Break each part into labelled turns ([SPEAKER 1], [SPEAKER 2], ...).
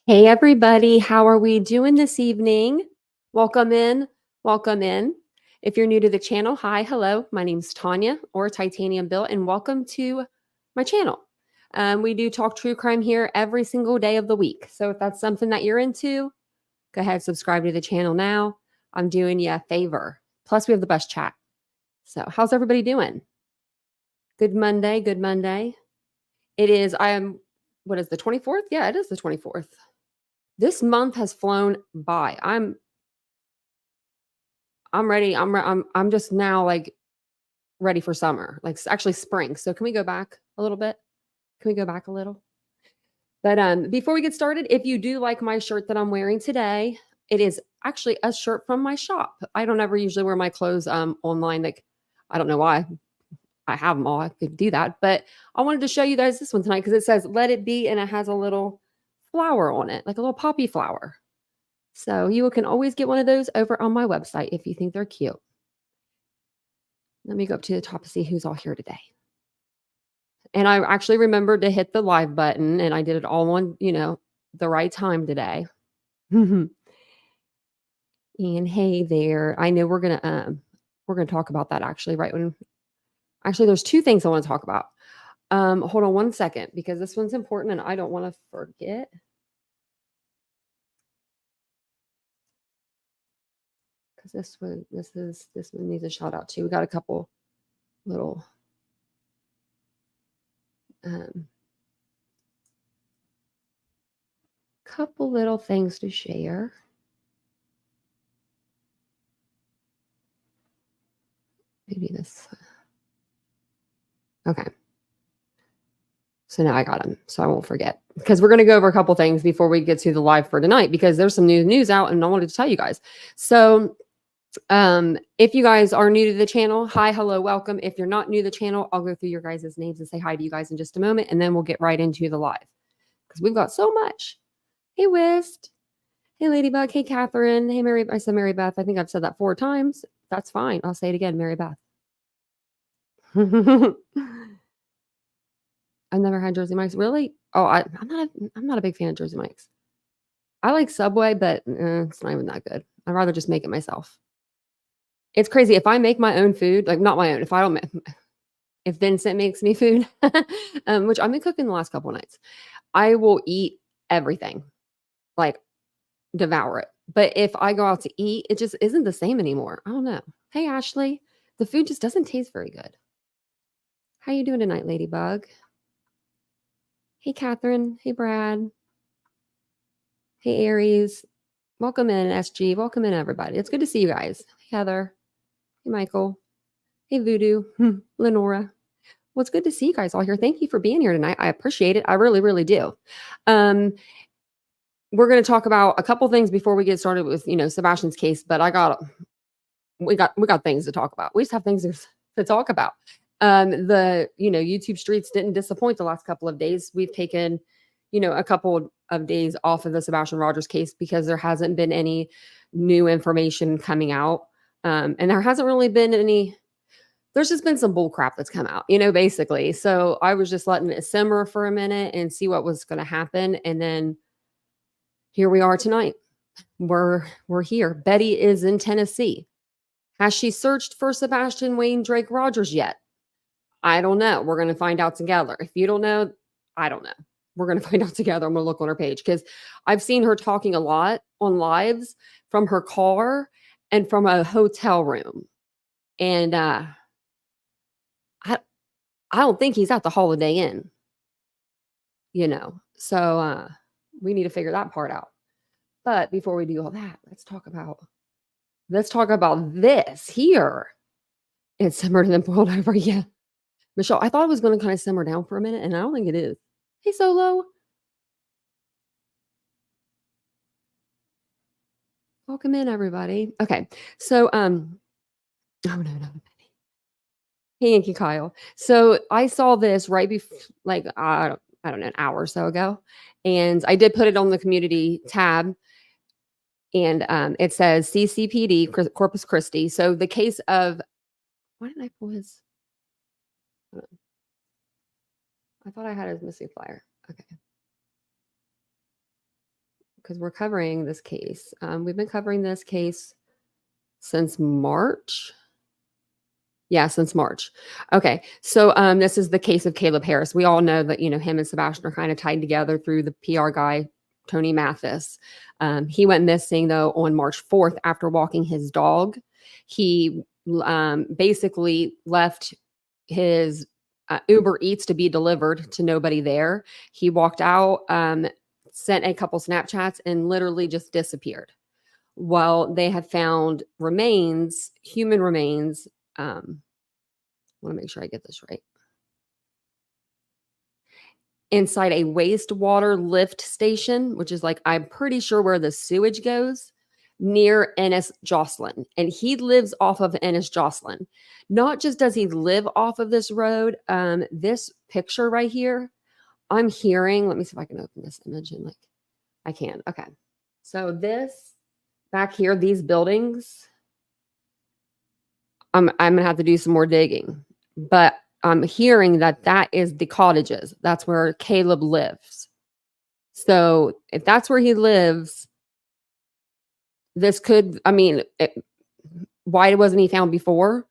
[SPEAKER 1] Hey everybody, how are we doing this evening? Welcome in, welcome in. If you're new to the channel, hi, hello. My name's Tanya or TitaniumBuilt, and welcome to my channel. We do talk true crime here every single day of the week. So if that's something that you're into, go ahead, subscribe to the channel now. I'm doing you a favor. Plus, we have the best chat. So how's everybody doing? Good Monday, good Monday. It is, what is the 24th? Yeah, it is the 24th. This month has flown by. I'm ready. I'm just now like ready for summer, like actually spring. So can we go back a little bit? Can we go back a little? But before we get started, if you do like my shirt that I'm wearing today, it is actually a shirt from my shop. I don't ever usually wear my clothes online. Like I don't know why. I have them all. I could do that, but I wanted to show you guys this one tonight because it says "Let It Be" and it has a little flower on it, like a little poppy flower. So you can always get one of those over on my website if you think they're cute. Let me go up to the top to see who's all here today. And I actually remembered to hit the live button and I did it all on, the right time today. And hey there. I know we're gonna talk about that actually right when actually there's two things I want to talk about. Hold on one second because this one's important and I don't want to forget. Because this one needs a shout out too. We got a couple little things to share. Maybe this. Okay. So now I got them, so I won't forget. Because we're going to go over a couple things before we get to the live for tonight, because there's some new news out and I wanted to tell you guys. So if you guys are new to the channel, hi, hello, welcome. If you're not new to the channel, I'll go through your guys' names and say hi to you guys in just a moment, and then we'll get right into the live. Because we've got so much. Hey, Wist. Hey, Ladybug. Hey, Catherine. Hey, Mary. I said Mary Beth. I think I've said that 4 times. That's fine. I'll say it again, Mary Beth. I've never had Jersey Mike's. Really? Oh, I'm not a big fan of Jersey Mike's. I like Subway, but it's not even that good. I'd rather just make it myself. It's crazy. If I make my own food, like not my own, if Vincent makes me food, which I've been cooking the last couple of nights, I will eat everything, like devour it. But if I go out to eat, it just isn't the same anymore. I don't know. Hey, Ashley, the food just doesn't taste very good. How you doing tonight, Ladybug? Hey, Catherine. Hey, Brad. Hey, Aries. Welcome in, SG. Welcome in, everybody. It's good to see you guys. Hey, Heather. Hey, Michael. Hey, Voodoo. Lenora. Well, it's good to see you guys all here. Thank you for being here tonight. I appreciate it. I really, really do. We're going to talk about a couple things before we get started with, Sebastian's case, but we got things to talk about. We just have things to talk about. YouTube streets didn't disappoint the last couple of days. We've taken, a couple of days off of the Sebastian Rogers case because there hasn't been any new information coming out. And there hasn't really been there's just been some bull crap that's come out, basically. So I was just letting it simmer for a minute and see what was going to happen. And then here we are tonight. We're here. Betty is in Tennessee. Has she searched for Sebastian Wayne Drake Rogers yet? I don't know. We're going to find out together. If you don't know, I don't know. We're going to find out together. I'm going to look on her page because I've seen her talking a lot on lives from her car and from a hotel room. And I don't think he's at the Holiday Inn, So we need to figure that part out. But before we do all that, let's talk about this here. It's simmered and then boiled over. Yeah. Michelle, I thought it was going to kind of simmer down for a minute, and I don't think it is. Hey, Solo. Welcome in, everybody. Okay. So, oh, no. Hey, Yankee Kyle. So I saw this right before, like, I don't know, an hour or so ago. And I did put it on the community tab. And it says CCPD, Corpus Christi. So the case of, why didn't I pull his? I thought I had his missing flyer. Okay. because we're covering this case. We've been covering this case since March. Yeah, since March. Okay. So this is the case of Caleb Harris. We all know that, him and Sebastian are kind of tied together through the PR guy, Tony Mathis. He went missing, though, on March 4th after walking his dog. He basically left his Uber Eats to be delivered to nobody there. He walked out, sent a couple Snapchats, and literally just disappeared. Well, they have found remains, human remains. I want to make sure I get this right. Inside a wastewater lift station, which is like, I'm pretty sure where the sewage goes, near Ennis Jocelyn. And he lives off of Ennis Jocelyn. Not just does he live off of this road, this picture right here, I'm hearing, let me see if I can open this image and I can. Okay. So this back here, these buildings, I'm gonna have to do some more digging, but I'm hearing that is the cottages. That's where Caleb lives. So if that's where he lives, this could, why wasn't he found before?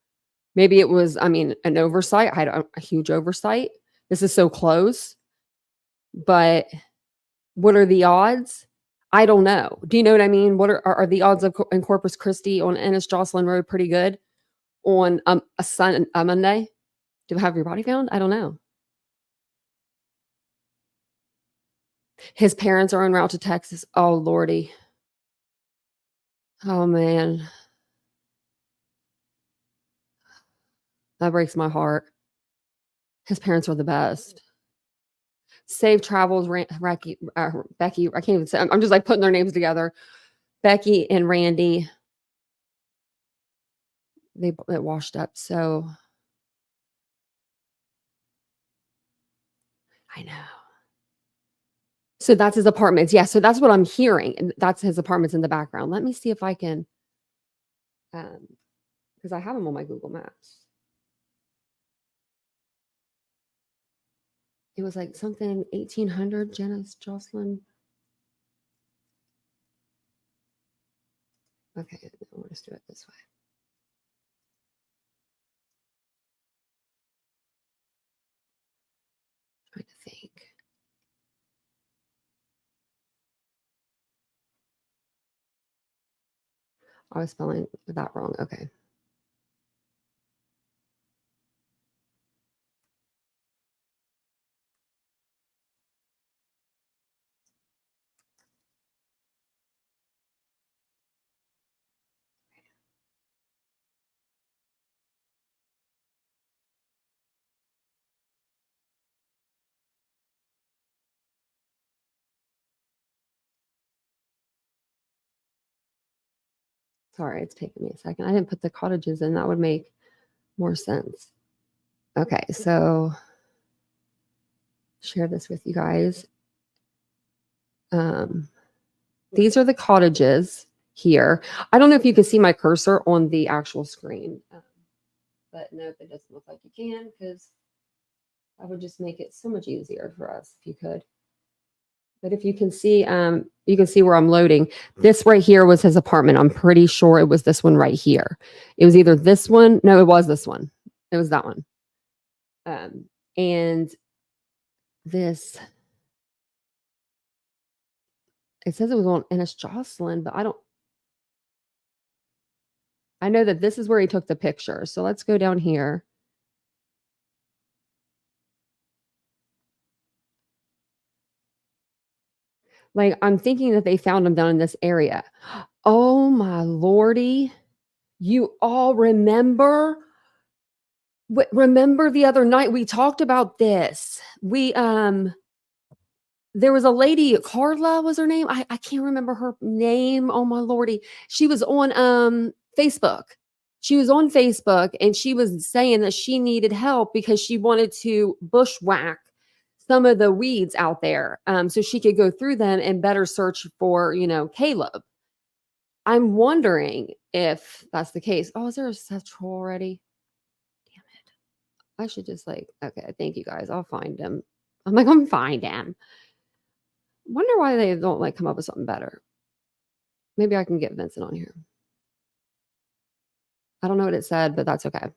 [SPEAKER 1] Maybe it was, an oversight. I had a huge oversight. This is so close, but what are the odds? I don't know. Do you know what I mean? What are the odds of in Corpus Christi on Ennis Jocelyn Road pretty good on a Monday to have your body found? I don't know. His parents are en route to Texas. Oh, Lordy. Oh, man. That breaks my heart. His parents are the best. Safe travels, Becky. I can't even say. I'm just like putting their names together. Becky and Randy. It washed up. So I know. So that's his apartments. Yeah. So that's what I'm hearing. And that's his apartments in the background. Let me see if I can, because I have them on my Google Maps. It was like something 1800, Janice Jocelyn. Okay, I'll just do it this way. Trying to think. I was spelling that wrong. Okay. Sorry, it's taking me a second. I didn't put the cottages in. That would make more sense. Okay, so share this with you guys. These are the cottages here. I don't know if you can see my cursor on the actual screen, but no, it doesn't look like you can, because that would just make it so much easier for us if you could. But if you can see where I'm loading. This right here was his apartment. I'm pretty sure it was this one right here. It was either this one. No, it was this one. It was that one. And this, it says it was on Ennis Jocelyn, but I know that this is where he took the picture. So let's go down here. Like, I'm thinking that they found him down in this area. Oh my Lordy. You all remember? Remember the other night we talked about this. There was a lady, Carla was her name. I can't remember her name. Oh my Lordy. She was on Facebook. She was on Facebook and she was saying that she needed help because she wanted to bushwhack some of the weeds out there, so she could go through them and better search for, Caleb. I'm wondering if that's the case. Oh, is there a central already? Damn it. I should just okay, thank you guys. I'll find him. I'm going to find him. Wonder why they don't like come up with something better. Maybe I can get Vincent on here. I don't know what it said, but that's okay.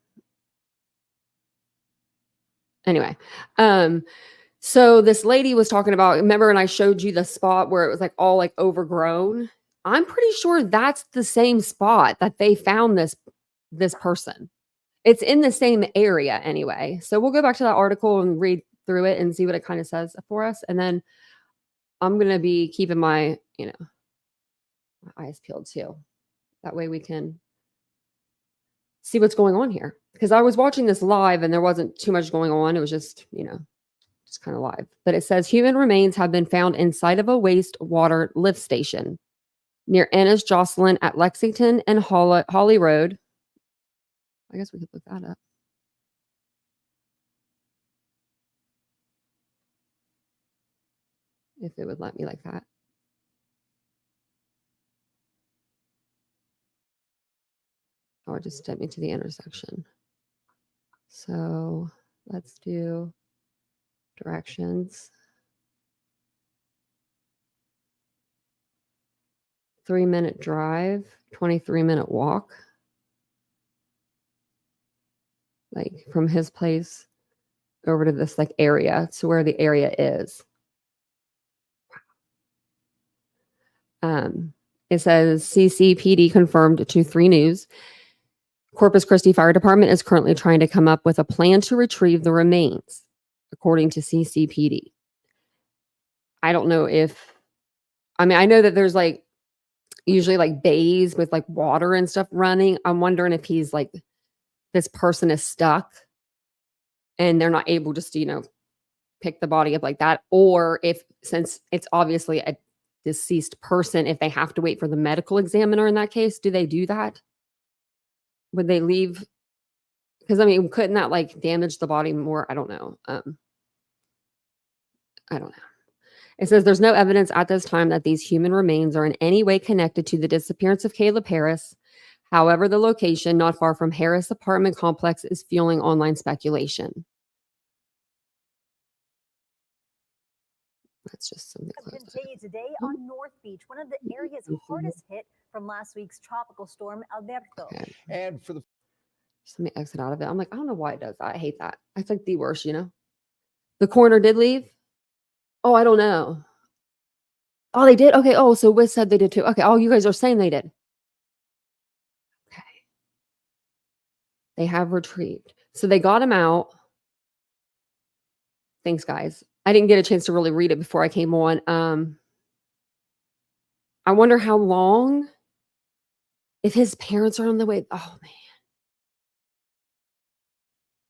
[SPEAKER 1] Anyway, so this lady was talking about, remember, and I showed you the spot where it was like all like overgrown. I'm pretty sure that's the same spot that they found this person. It's in the same area anyway. So we'll go back to that article and read through it and see what it kind of says for us. And then I'm gonna be keeping my, my eyes peeled too. That way we can see what's going on here. Because I was watching this live and there wasn't too much going on. It was just, just kind of live. But it says human remains have been found inside of a wastewater lift station near Ennis Jocelyn at Lexington and Holly Road. I guess we could look that up. If it would let me like that. Oh, it just sent me to the intersection. So let's do directions. 3-minute drive, 23-minute walk. Like from his place over to this like area to where the area is. It says CCPD confirmed to 3 News. Corpus Christi Fire Department is currently trying to come up with a plan to retrieve the remains, according to CCPD. I don't know I know that there's like usually like bays with like water and stuff running. I'm wondering if he's like, this person is stuck and they're not able just to, pick the body up like that. Or if, since it's obviously a deceased person, if they have to wait for the medical examiner in that case, do they do that? Would they leave? Because couldn't that like damage the body more? I don't know. I don't know. It says there's no evidence at this time that these human remains are in any way connected to the disappearance of Caleb Harris. However, the location not far from Harris apartment complex is fueling online speculation. That's just something close.
[SPEAKER 2] Continue today on North Beach, one of the areas hardest hit from last week's tropical storm Alberto.
[SPEAKER 1] Okay.
[SPEAKER 2] And for the
[SPEAKER 1] just let me exit out of it. I'm like, I don't know why it does that. I hate that. It's like the worst, The coroner did leave. Oh, I don't know. Oh, they did? Okay. Oh, so Wiz said they did too. Okay. Oh, you guys are saying they did. Okay. They have retrieved. So they got him out. Thanks, guys. I didn't get a chance to really read it before I came on. I wonder how long, if his parents are on the way. Oh man.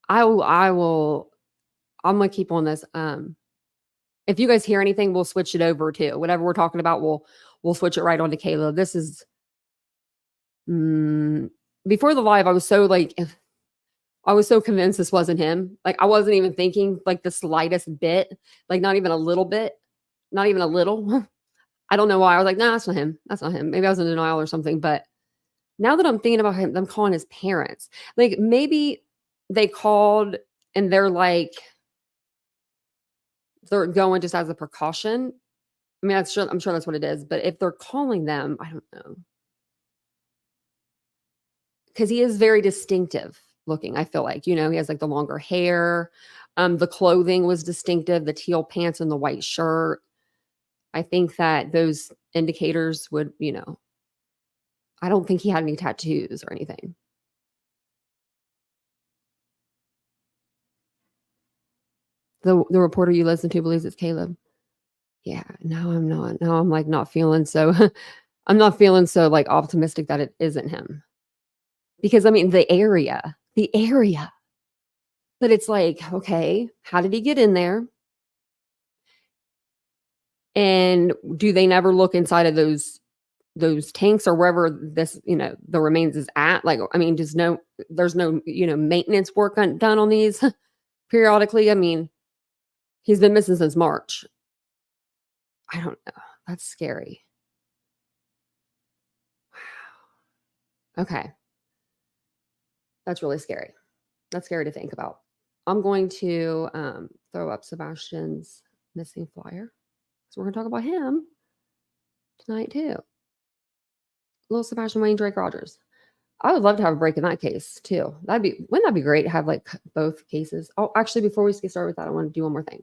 [SPEAKER 1] I'm gonna keep on this. If you guys hear anything, we'll switch it over to whatever we're talking about. We'll switch it right on to Caleb. This is before the live. I was so convinced this wasn't him. Like I wasn't even thinking like the slightest bit, like not even a little bit, not even a little. I don't know why. I was like, nah, that's not him. That's not him. Maybe I was in denial or something. But now that I'm thinking about them calling his parents, like maybe they called and they're like, they're going just as a precaution. I'm sure that's what it is. But if they're calling them, I don't know. Because he is very distinctive looking, I feel like. He has like the longer hair. The clothing was distinctive, the teal pants and the white shirt. I think that those indicators would, I don't think he had any tattoos or anything. The reporter you listen to believes it's Caleb. Yeah, no, I'm not. No, I'm like not feeling so, I'm not feeling so like optimistic that it isn't him. Because the area, but it's like, okay, how did he get in there? And do they never look inside of those tanks or wherever this, the remains is at? Like, there's no, maintenance work done on these periodically. He's been missing since March. I don't know. That's scary. Wow. Okay. That's really scary. That's scary to think about. I'm going to throw up Sebastian's missing flyer. So we're going to talk about him tonight too. Little Sebastian Wayne Drake Rogers. I would love to have a break in that case too. Wouldn't that be great to have like both cases? Oh, actually, before we get started with that, I want to do one more thing.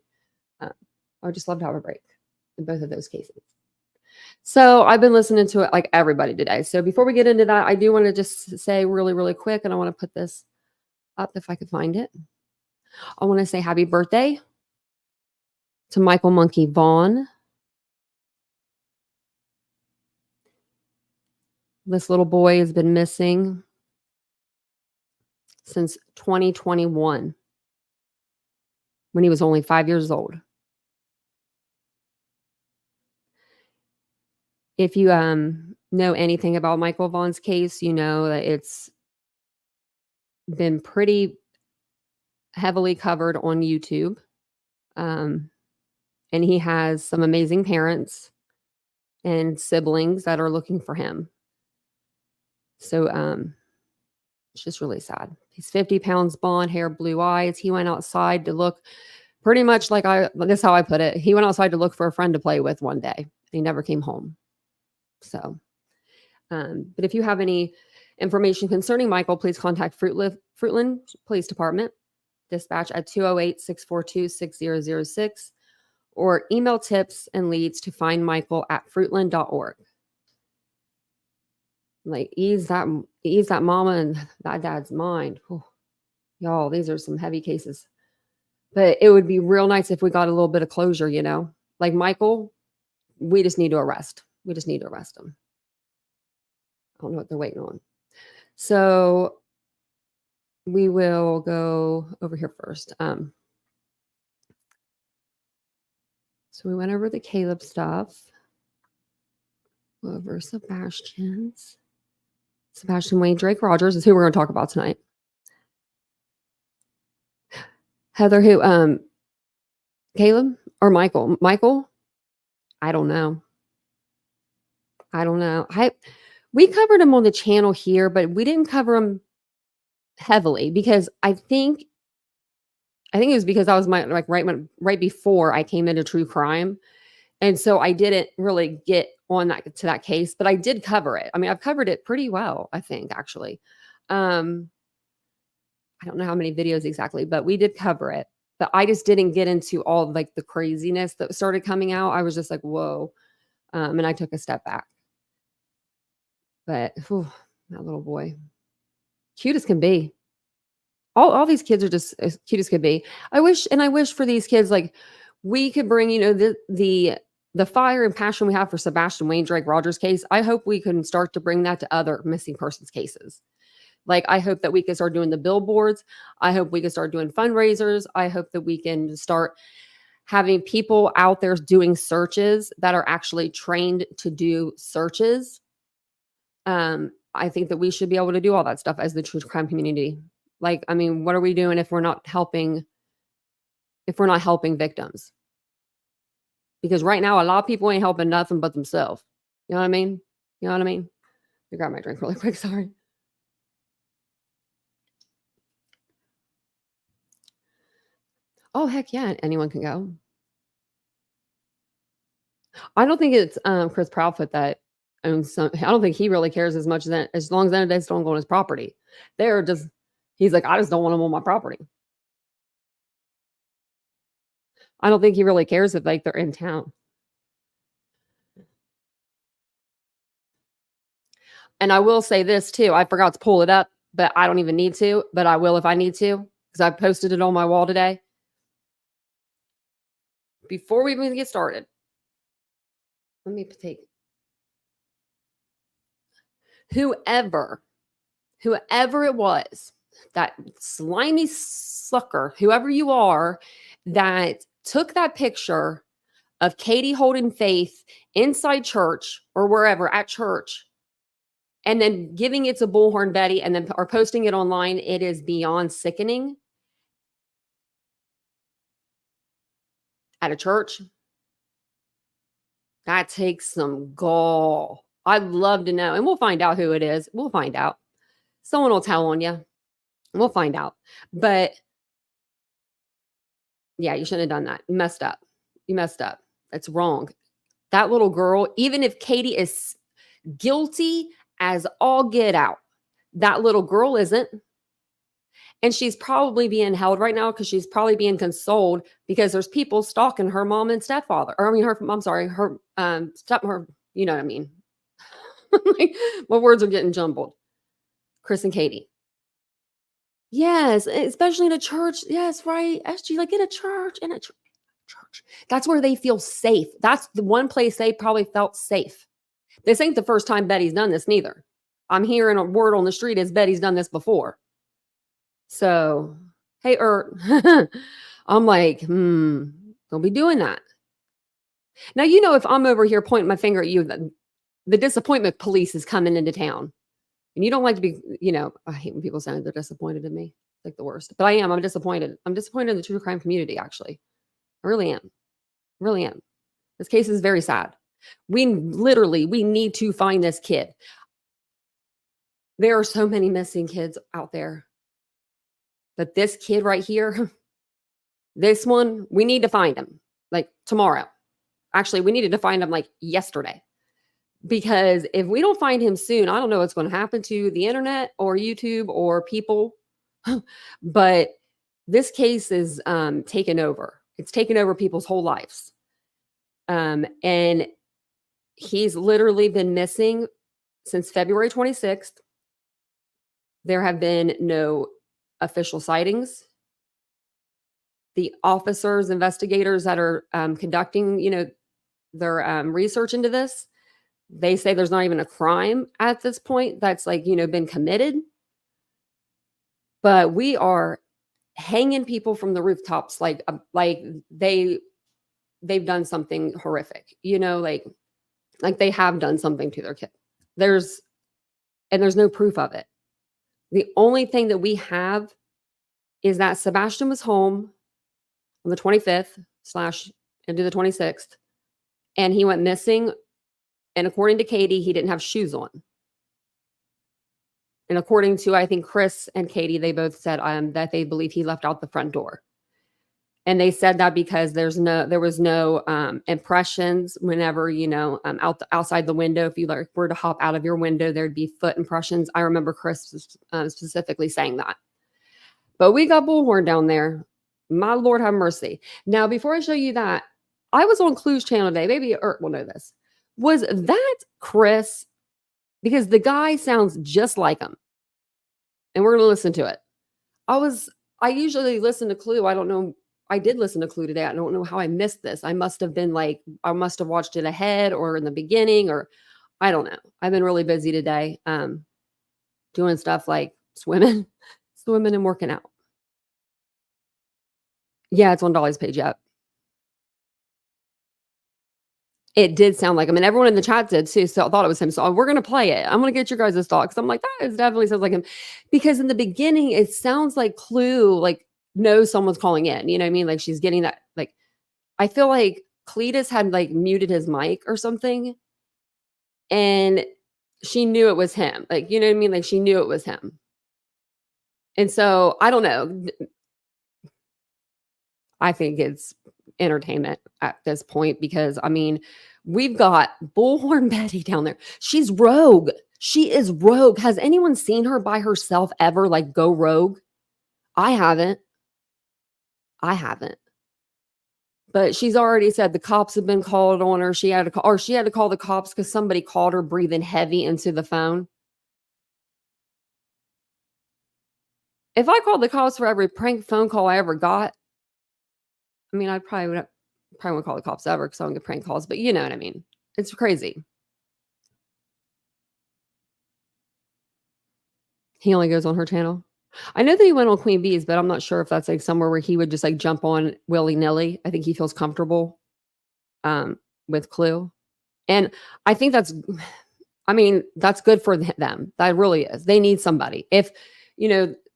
[SPEAKER 1] I would just love to have a break in both of those cases. So I've been listening to it like everybody today. So before we get into that, I do want to just say really, really quick, and I want to put this up if I could find it. I want to say happy birthday to Michael Monkey Vaughn. This little boy has been missing since 2021 when he was only 5 years old. If you know anything about Michael Vaughn's case, you know that it's been pretty heavily covered on YouTube. And he has some amazing parents and siblings that are looking for him. So it's just really sad. He's 50 pounds, blonde hair, blue eyes. He went outside to look pretty much like this is how I put it. He went outside to look for a friend to play with one day. He never came home. So, but if you have any information concerning Michael, please contact Fruitland Police Department, dispatch at 208-642-6006, or email tips and leads to find Michael at fruitland.org. Like ease that mama and that dad's mind. Whew. Y'all, these are some heavy cases. But it would be real nice if we got a little bit of closure, you know? Like Michael, we just need to arrest. We just need to arrest him. I don't know what they're waiting on. So we will go over here first. So we went over the Caleb stuff. Over Sebastian Wayne Drake Rogers is who we're going to talk about tonight. Heather, who? Caleb or Michael? Michael? I don't know. We covered him on the channel here, but we didn't cover him heavily because I think it was because I was right before I came into true crime. And so I didn't really get on to that case, but I did cover it. I mean, I've covered it pretty well, I think, actually. I don't know how many videos exactly, but we did cover it. But I just didn't get into all like the craziness that started coming out. I was just like, whoa. And I took a step back. But that little boy, cute as can be. All these kids are just as cute as could be. I wish for these kids, like we could bring, you know, the fire and passion we have for Sebastian Wayne Drake Rogers case. I hope we can start to bring that to other missing persons cases. Like, I hope that we can start doing the billboards. I hope we can start doing fundraisers. I hope that we can start having people out there doing searches that are actually trained to do searches. I think that we should be able to do all that stuff as the true crime community. Like, I mean, what are we doing if we're not helping victims? Because right now, a lot of people ain't helping nothing but themselves. You know what I mean? Let me grab my drink really quick. Sorry. Oh, heck yeah. Anyone can go. I don't think it's Chris Proudfoot that owns some. I don't think he really cares as much as long as they don't go on his property. He's like, I just don't want them on my property. I don't think he really cares if like they're in town. And I will say this too. I forgot to pull it up, but I don't even need to, but I will if I need to, because I posted it on my wall today. Before we even get started, let me take whoever it was, that slimy sucker, whoever you are, that took that picture of Katie holding Faith inside church or wherever at church, and then giving it to Bullhorn Betty and then or posting it online. It is beyond sickening. At a church, that takes some gall. I'd love to know. And we'll find out who it is. We'll find out. Someone will tell on you. We'll find out. But yeah, you shouldn't have done that. You messed up. That's wrong. That little girl, even if Katie is guilty as all get out, that little girl isn't. And she's probably being held right now because she's probably being consoled because there's people stalking her mom and stepfather. Or I mean, I'm sorry, her her, you know what I mean? Like, my words are getting jumbled. Chris and Katie. Yes, especially in a church. Yes, right. SG, like in a church, church. That's where they feel safe. That's the one place they probably felt safe. This ain't the first time Betty's done this neither. I'm hearing a word on the street is Betty's done this before. So, hey, I'm like, don't be doing that. Now, if I'm over here pointing my finger at you, the disappointment police is coming into town. And you don't like to be, I hate when people say they're disappointed in me. It's like the worst. But I am. I'm disappointed. I'm disappointed in the true crime community, actually. I really am. Really am. This case is very sad. We need to find this kid. There are so many missing kids out there. But this kid right here, this one, we need to find him like tomorrow. Actually, we needed to find him like yesterday. Because if we don't find him soon, I don't know what's going to happen to the internet or YouTube or people. But this case is taken over. It's taken over people's whole lives. And he's literally been missing since February 26th. There have been no official sightings. The officers, investigators that are conducting, their research into this, they say there's not even a crime at this point that's been committed. But we are hanging people from the rooftops like they've done something horrific, like they have done something to their kid. There's no proof of it. The only thing that we have is that Sebastian was home on the 25th / into the 26th, and he went missing. And according to Katie, he didn't have shoes on. And according to, I think, Chris and Katie, they both said that they believe he left out the front door. And they said that because there was no impressions whenever, outside the window. If you were to hop out of your window, there'd be foot impressions. I remember Chris specifically saying that. But we got bullhorn down there. My Lord have mercy. Now, before I show you that, I was on Clue's channel today. Maybe Ert will know this. Was that Chris? Because the guy sounds just like him. And we're going to listen to it. I usually listen to Clue. I don't know. I did listen to Clue today. I don't know how I missed this. I must have watched it ahead or in the beginning, or I don't know. I've been really busy today doing stuff like swimming and working out. Yeah, it's on Dolly's page. Yep. It did sound like him, and everyone in the chat did too. So I thought it was him. So we're gonna play it. I'm gonna get your guys' thoughts. I'm like, that definitely sounds like him, because in the beginning it sounds like Clue knows someone's calling in. You know what I mean? Like she's getting that. Like I feel like Cletus had muted his mic or something, and she knew it was him. Like, you know what I mean? Like she knew it was him. And so I don't know. I think it's entertainment at this point, because we've got Bullhorn Betty down there. She's rogue. She is rogue. Has anyone seen her by herself ever go rogue? I haven't. But she's already said the cops have been called on her. She had to call the cops because somebody called her breathing heavy into the phone. If I called the cops for every prank phone call I ever got, I probably wouldn't call the cops ever because I don't get prank calls, but you know what I mean. It's crazy. He only goes on her channel. I know that he went on Queen Bee's, but I'm not sure if that's somewhere where he would just jump on willy-nilly. I think he feels comfortable with Clue. And I think that's good for them. That really is. They need somebody. If,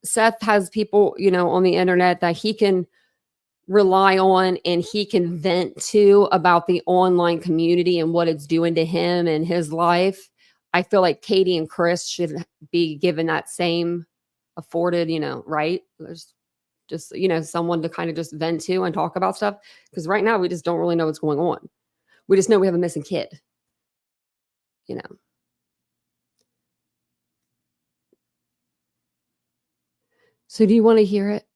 [SPEAKER 1] Seth has people, on the internet that he can rely on and he can vent to about the online community and what it's doing to him and his life, I feel like Katie and Chris should be given that same afforded, right? There's just, someone to kind of just vent to and talk about stuff. Because right now we just don't really know what's going on. We just know we have a missing kid, you know. So do you want to hear it?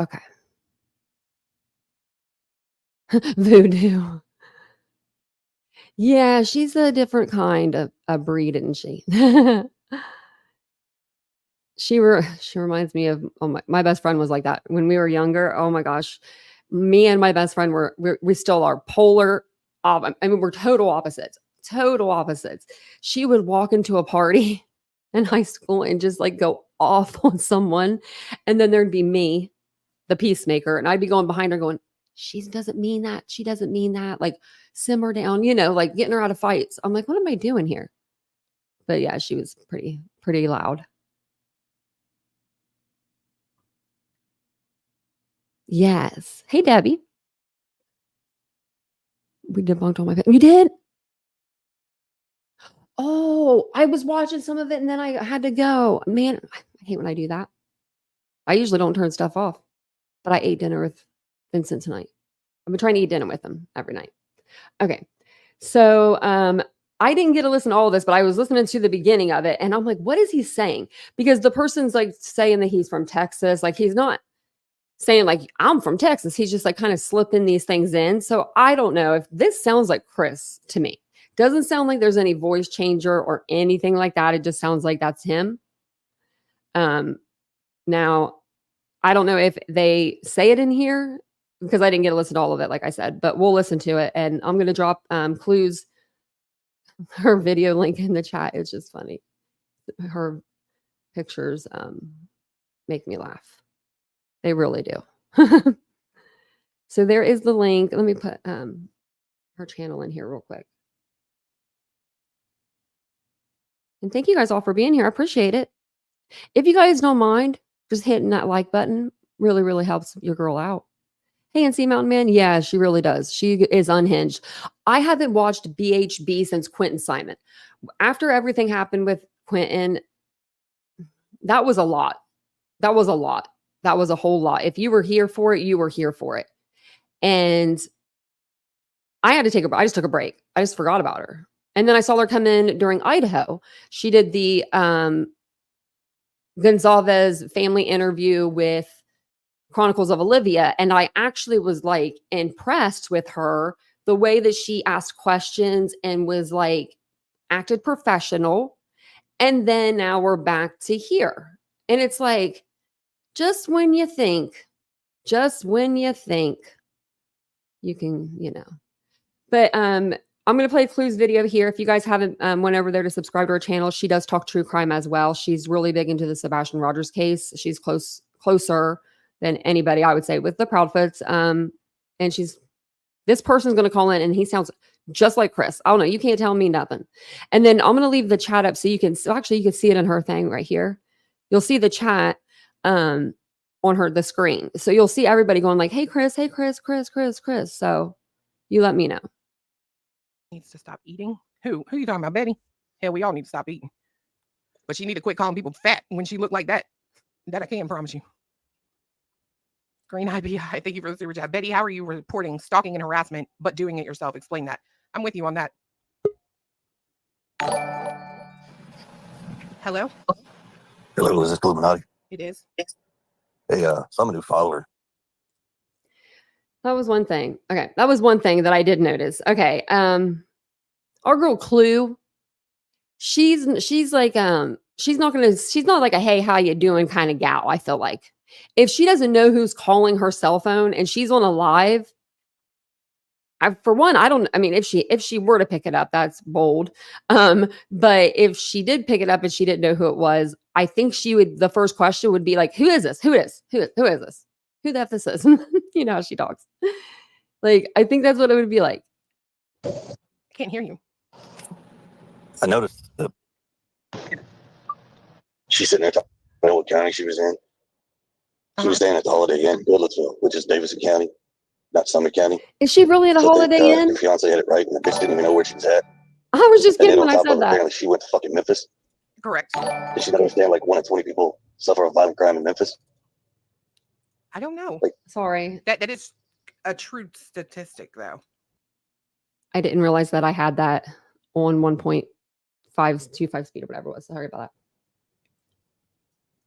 [SPEAKER 1] Okay. Voodoo. Yeah, she's a different kind of a breed, isn't she? She reminds me of, oh, my best friend was like that when we were younger. Oh my gosh. Me and my best friend we still are polar. I mean, we're total opposites. Total opposites. She would walk into a party in high school and just like go off on someone. And then there'd be me, the peacemaker, and I'd be going behind her going, she doesn't mean that. She doesn't mean that. Like, simmer down, you know, like getting her out of fights. I'm like, what am I doing here? But yeah, she was pretty loud. Yes. Hey, Debbie. We debunked all my. We did? Oh, I was watching some of it and then I had to go. Man, I hate when I do that. I usually don't turn stuff off, but I ate dinner with Vincent tonight. I've been trying to eat dinner with him every night. Okay. So, I didn't get to listen to all of this, but I was listening to the beginning of it and I'm like, what is he saying? Because the person's like saying that he's from Texas. Like he's not saying like, I'm from Texas. He's just like kind of slipping these things in. So I don't know if this sounds like Chris to me. Doesn't sound like there's any voice changer or anything like that. It just sounds like that's him. Now, I don't know if they say it in here because I didn't get to listen to all of it, like I said, but we'll listen to it. And I'm going to drop Clues, her video link in the chat. It's just funny. Her pictures make me laugh. They really do. So there is the link. Let me put her channel in here real quick. And thank you guys all for being here. I appreciate it. If you guys don't mind, just hitting that like button really, really helps your girl out. Hey, NC Mountain Man. Yeah, she really does. She is unhinged. I haven't watched BHB since Quentin Simon. After everything happened with Quentin, that was a lot. That was a lot. That was a whole lot. If you were here for it, you were here for it. And I had to take I just took a break. I just forgot about her. And then I saw her come in during Idaho. She did the Gonzalez family interview with Chronicles of Olivia. And I actually was like impressed with her, the way that she asked questions and was like acted professional. And then now we're back to here. And it's like, just when you think you can, you know. But I'm going to play Clue's video here. If you guys haven't went over there to subscribe to her channel, she does talk true crime as well. She's really big into the Sebastian Rogers case. She's closer than anybody, I would say, with the Proudfoots. And this person's going to call in and he sounds just like Chris. I don't know. You can't tell me nothing. And then I'm going to leave the chat up so you can see it in her thing right here. You'll see the chat on the screen. So you'll see everybody going like, hey, Chris, Chris. So you let me know.
[SPEAKER 3] Needs to stop eating. Who you talking about, Betty? Hell, we all need to stop eating. But she need to quit calling people fat when she look like that. That I can promise you. Green IB, I thank you for the super chat. Betty, how are you reporting stalking and harassment, but doing it yourself? Explain that. I'm with you on that. Hello?
[SPEAKER 4] Hello, is this Illuminati?
[SPEAKER 3] It is.
[SPEAKER 4] Hey, so I'm a new follower.
[SPEAKER 1] That was one thing. Okay. That was one thing that I did notice. Okay. Our girl Clue, she's like, she's not like a, hey, how you doing kind of gal. I feel like if she doesn't know who's calling her cell phone and she's on a live, if she were to pick it up, that's bold. But if she did pick it up and she didn't know who it was, I think the first question would be like, who is this? Who is this? Who the F this is? You know how she talks. Like, I think that's what it would be like.
[SPEAKER 3] Can't hear you.
[SPEAKER 4] I noticed she's sitting there talking about what county she was in. She was staying at the Holiday Inn, Goodlettsville, which is Davidson County, not Summit County.
[SPEAKER 1] Is she really at a Holiday Inn?
[SPEAKER 4] Her fiance had it right, and the bitch didn't even know where she was at.
[SPEAKER 1] I was just kidding when I said that.
[SPEAKER 4] Apparently, she went to fucking Memphis.
[SPEAKER 3] Correct.
[SPEAKER 4] Did she not understand like 1 in 20 people suffer a violent crime in Memphis?
[SPEAKER 3] I don't know.
[SPEAKER 1] Sorry.
[SPEAKER 3] That is a true statistic, though.
[SPEAKER 1] I didn't realize that I had that on 1.525 speed or whatever it was. Sorry about that.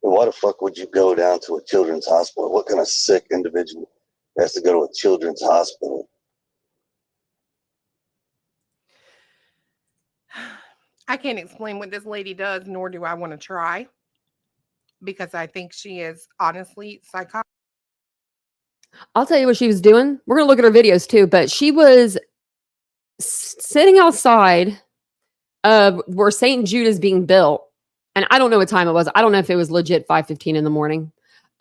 [SPEAKER 4] Why the fuck would you go down to a children's hospital? What kind of sick individual has to go to a children's hospital?
[SPEAKER 3] I can't explain what this lady does, nor do I want to try, because I think she is honestly psychotic.
[SPEAKER 1] I'll tell you what she was doing. We're going to look at her videos too, but she was sitting outside of where St. Jude is being built. And I don't know what time it was. I don't know if it was legit 5:15 in the morning.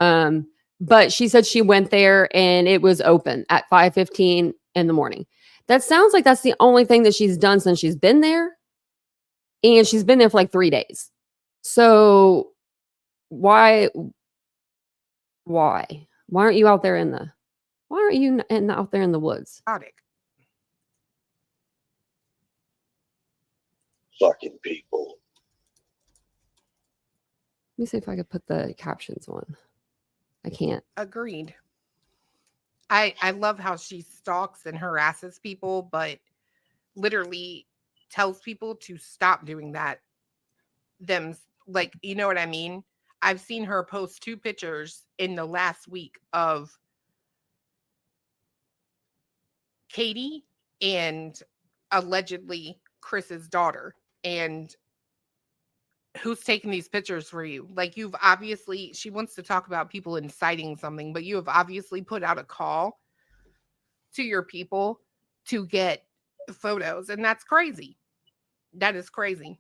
[SPEAKER 1] But she said she went there and it was open at 5:15 in the morning. That sounds like that's the only thing that she's done since she's been there. And she's been there for like 3 days. So why aren't you out there in the out there in the woods?
[SPEAKER 4] Fucking people.
[SPEAKER 1] Let me see if I could put the captions on. I can't.
[SPEAKER 3] Agreed. I love how she stalks and harasses people, but literally tells people to stop doing that. Like, you know what I mean? I've seen her post 2 pictures in the last week of Katie and allegedly Chris's daughter. And who's taking these pictures for you? Like, you've obviously, she wants to talk about people inciting something, but you have obviously put out a call to your people to get photos, and that's crazy. That is crazy.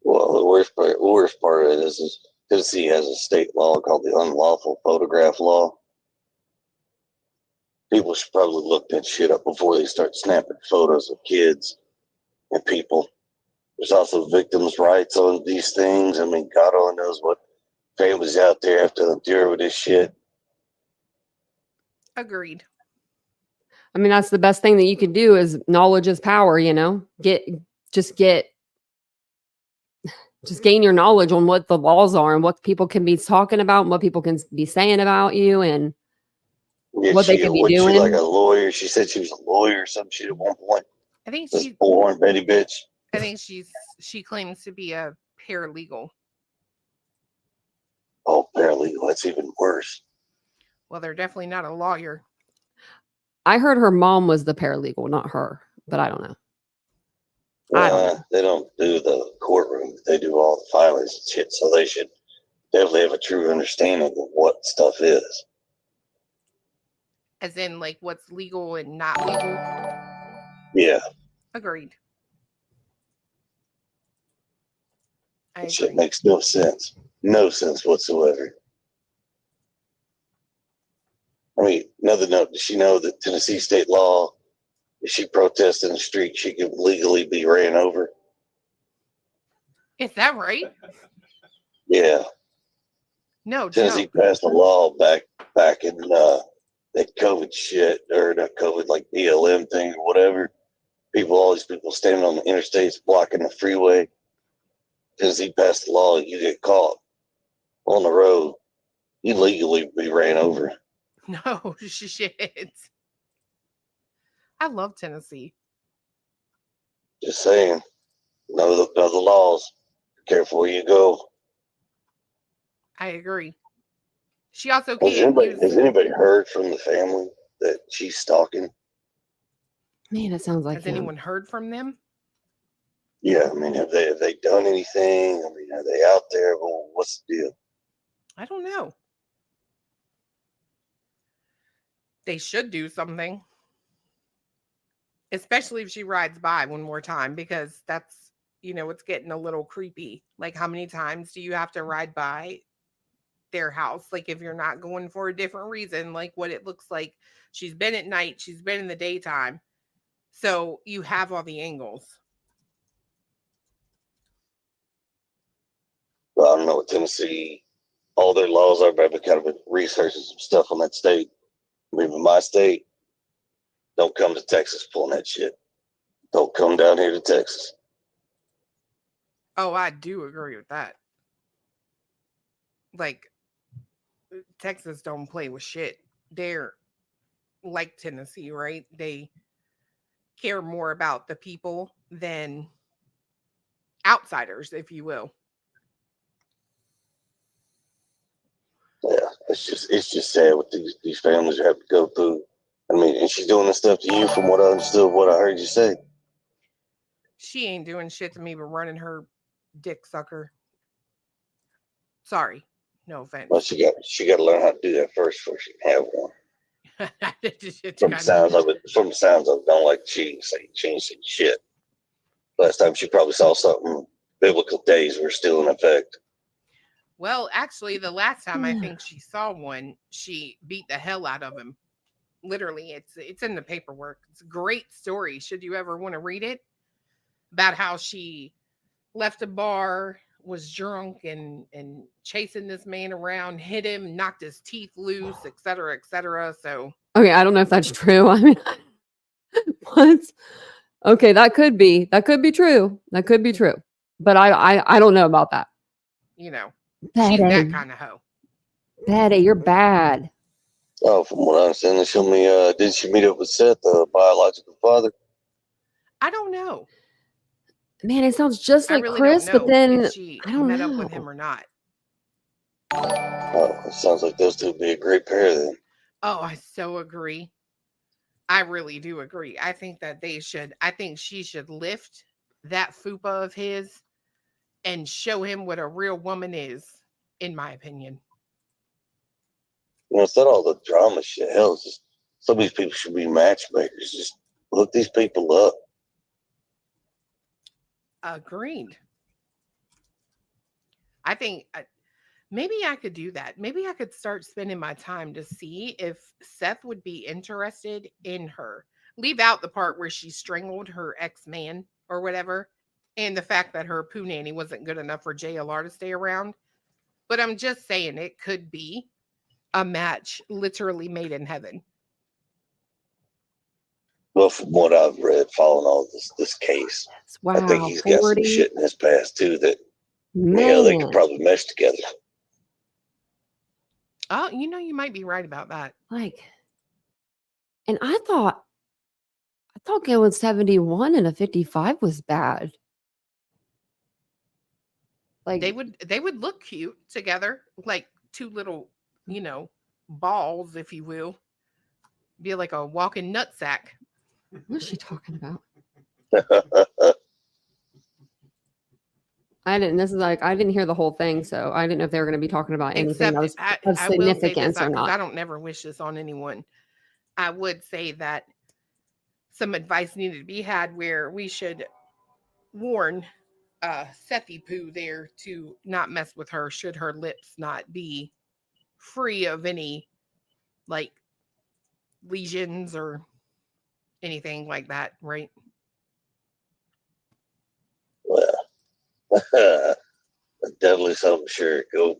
[SPEAKER 4] Well, the worst part of it is Tennessee has a state law called the unlawful photograph law. People should probably look that shit up before they start snapping photos of kids and people. There's also victims' rights on these things. I mean, God only knows what families out there have to endure with this shit.
[SPEAKER 3] Agreed.
[SPEAKER 1] I mean, that's the best thing that you can do is knowledge is power, you know? Just gain your knowledge on what the laws are and what people can be talking about and what people can be saying about you and what they could be doing.
[SPEAKER 4] She like a lawyer? She said she was a lawyer or some shit at one point.
[SPEAKER 3] I think
[SPEAKER 4] This bullhorn Betty bitch.
[SPEAKER 3] I think she claims to be a paralegal.
[SPEAKER 4] Oh, paralegal. That's even worse.
[SPEAKER 3] Well, they're definitely not a lawyer.
[SPEAKER 1] I heard her mom was the paralegal, not her, but I don't know.
[SPEAKER 4] They don't do the courtroom. They do all the filings and shit, so they should definitely have a true understanding of what stuff is.
[SPEAKER 3] As in, like, what's legal and not legal?
[SPEAKER 4] Yeah.
[SPEAKER 3] Agreed.
[SPEAKER 4] That shit makes no sense. No sense whatsoever. I mean, another note, does she know that Tennessee state law, if she protests in the street, she could legally be ran over?
[SPEAKER 3] Is that right?
[SPEAKER 4] Yeah.
[SPEAKER 3] No,
[SPEAKER 4] Tennessee passed a law back in that COVID shit, or not COVID, like BLM thing or whatever. All these people standing on the interstates blocking the freeway. Tennessee passed a law, you get caught on the road, you legally be ran over.
[SPEAKER 3] No shit. I love Tennessee.
[SPEAKER 4] Just saying, know the laws. Be careful where you go.
[SPEAKER 3] I agree. She also can't
[SPEAKER 4] Has anybody heard from the family that she's stalking?
[SPEAKER 1] Man, it sounds like
[SPEAKER 3] Has anyone heard from them?
[SPEAKER 4] Yeah, I mean, have they done anything? I mean, are they out there? Well, what's the deal?
[SPEAKER 3] I don't know. They should do something. Especially if she rides by one more time, because that's, it's getting a little creepy. Like, how many times do you have to ride by their house? Like, if you're not going for a different reason, like what it looks like. She's been at night, she's been in the daytime. So you have all the angles.
[SPEAKER 4] Well, I don't know what Tennessee, all their laws are, but I've been kind of researching some stuff on that state. I mean, in my state, don't come to Texas pulling that shit. Don't come down here to Texas.
[SPEAKER 3] Oh, I do agree with that. Like, Texas don't play with shit. They're like Tennessee, right? They care more about the people than outsiders, if you will.
[SPEAKER 4] Yeah, it's just sad what these families have to go through. I mean, and she's doing this stuff to you, from what I understood, what I heard you say.
[SPEAKER 3] She ain't doing shit to me but running her dick sucker. Sorry, no offense.
[SPEAKER 4] Well, she got to learn how to do that first before she can have one. From the sounds of it, don't like she ain't seen shit. Last time she probably saw something. Biblical days were still in effect.
[SPEAKER 3] Well, actually, the last time I think she saw one, she beat the hell out of him. Literally, it's in the paperwork. It's a great story. Should you ever want to read it, about how she left a bar, was drunk, and chasing this man around, hit him, knocked his teeth loose, etc., etc. So
[SPEAKER 1] Okay, I don't know if that's true. I mean, what? Okay, that could be true. That could be true. But I don't know about that.
[SPEAKER 3] you know,
[SPEAKER 1] Betty,
[SPEAKER 3] she's that kind of hoe.
[SPEAKER 1] Betty, you're bad.
[SPEAKER 4] Oh, from what I understand, did she meet up with Seth, the biological father?
[SPEAKER 3] I don't know.
[SPEAKER 1] Man, it sounds just
[SPEAKER 3] I
[SPEAKER 1] like
[SPEAKER 3] really
[SPEAKER 1] Chris,
[SPEAKER 3] don't know
[SPEAKER 1] but then
[SPEAKER 3] if she
[SPEAKER 1] I don't
[SPEAKER 3] met
[SPEAKER 1] know.
[SPEAKER 3] up with him or not.
[SPEAKER 4] Oh, it sounds like those two would be a great pair then.
[SPEAKER 3] Oh, I so agree. I really do agree. I think that I think she should lift that fupa of his and show him what a real woman is, in my opinion.
[SPEAKER 4] It's not all the drama shit. Hell, it's just some of these people should be matchmakers. Just look these people up.
[SPEAKER 3] Agreed. I think maybe I could do that. Maybe I could start spending my time to see if Seth would be interested in her. Leave out the part where she strangled her ex-man or whatever, and the fact that her poo nanny wasn't good enough for JLR to stay around. But I'm just saying it could be a match literally made in heaven.
[SPEAKER 4] Well, from what I've read, following all this case,
[SPEAKER 1] Wow,
[SPEAKER 4] I think he's got
[SPEAKER 1] 40.
[SPEAKER 4] some shit in his past too that
[SPEAKER 1] Man.
[SPEAKER 4] they could probably mesh together.
[SPEAKER 3] Oh, you might be right about that.
[SPEAKER 1] Like, and I thought going 71 and a 55 was bad. Like
[SPEAKER 3] They would look cute together, like two little, balls, if you will. Be like a walking nutsack.
[SPEAKER 1] what is she talking about?
[SPEAKER 4] Well,
[SPEAKER 1] I didn't hear the whole thing, so I didn't know if they were going to be talking about anything that was of
[SPEAKER 3] I will say this,
[SPEAKER 1] significance or
[SPEAKER 3] because I
[SPEAKER 1] not.
[SPEAKER 3] don't never wish this on anyone. I would say that some advice needed to be had where we should warn Sethy Poo there to not mess with her should her lips not be free of any like lesions or anything like that, right?
[SPEAKER 4] definitely something. Sure, go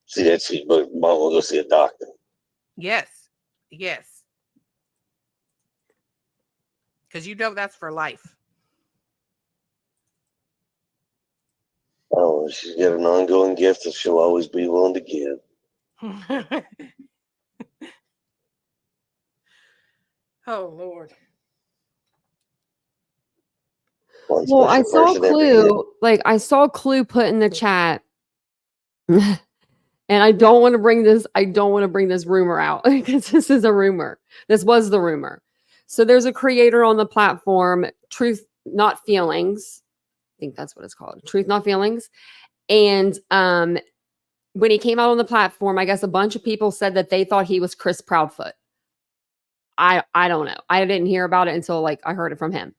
[SPEAKER 4] see that shit, but might want to go see a doctor.
[SPEAKER 3] Yes. Because that's for life.
[SPEAKER 4] Oh, she's got an ongoing gift that she'll always be willing to give.
[SPEAKER 3] Oh, Lord.
[SPEAKER 1] Well, I saw Clue. Like I saw Clue put in the chat, and I don't want to bring this. Rumor out because this is a rumor. This was the rumor. So there's a creator on the platform, Truth Not Feelings. I think that's what it's called, Truth Not Feelings. And when he came out on the platform, I guess a bunch of people said that they thought he was Chris Proudfoot. I don't know. I didn't hear about it until I heard it from him.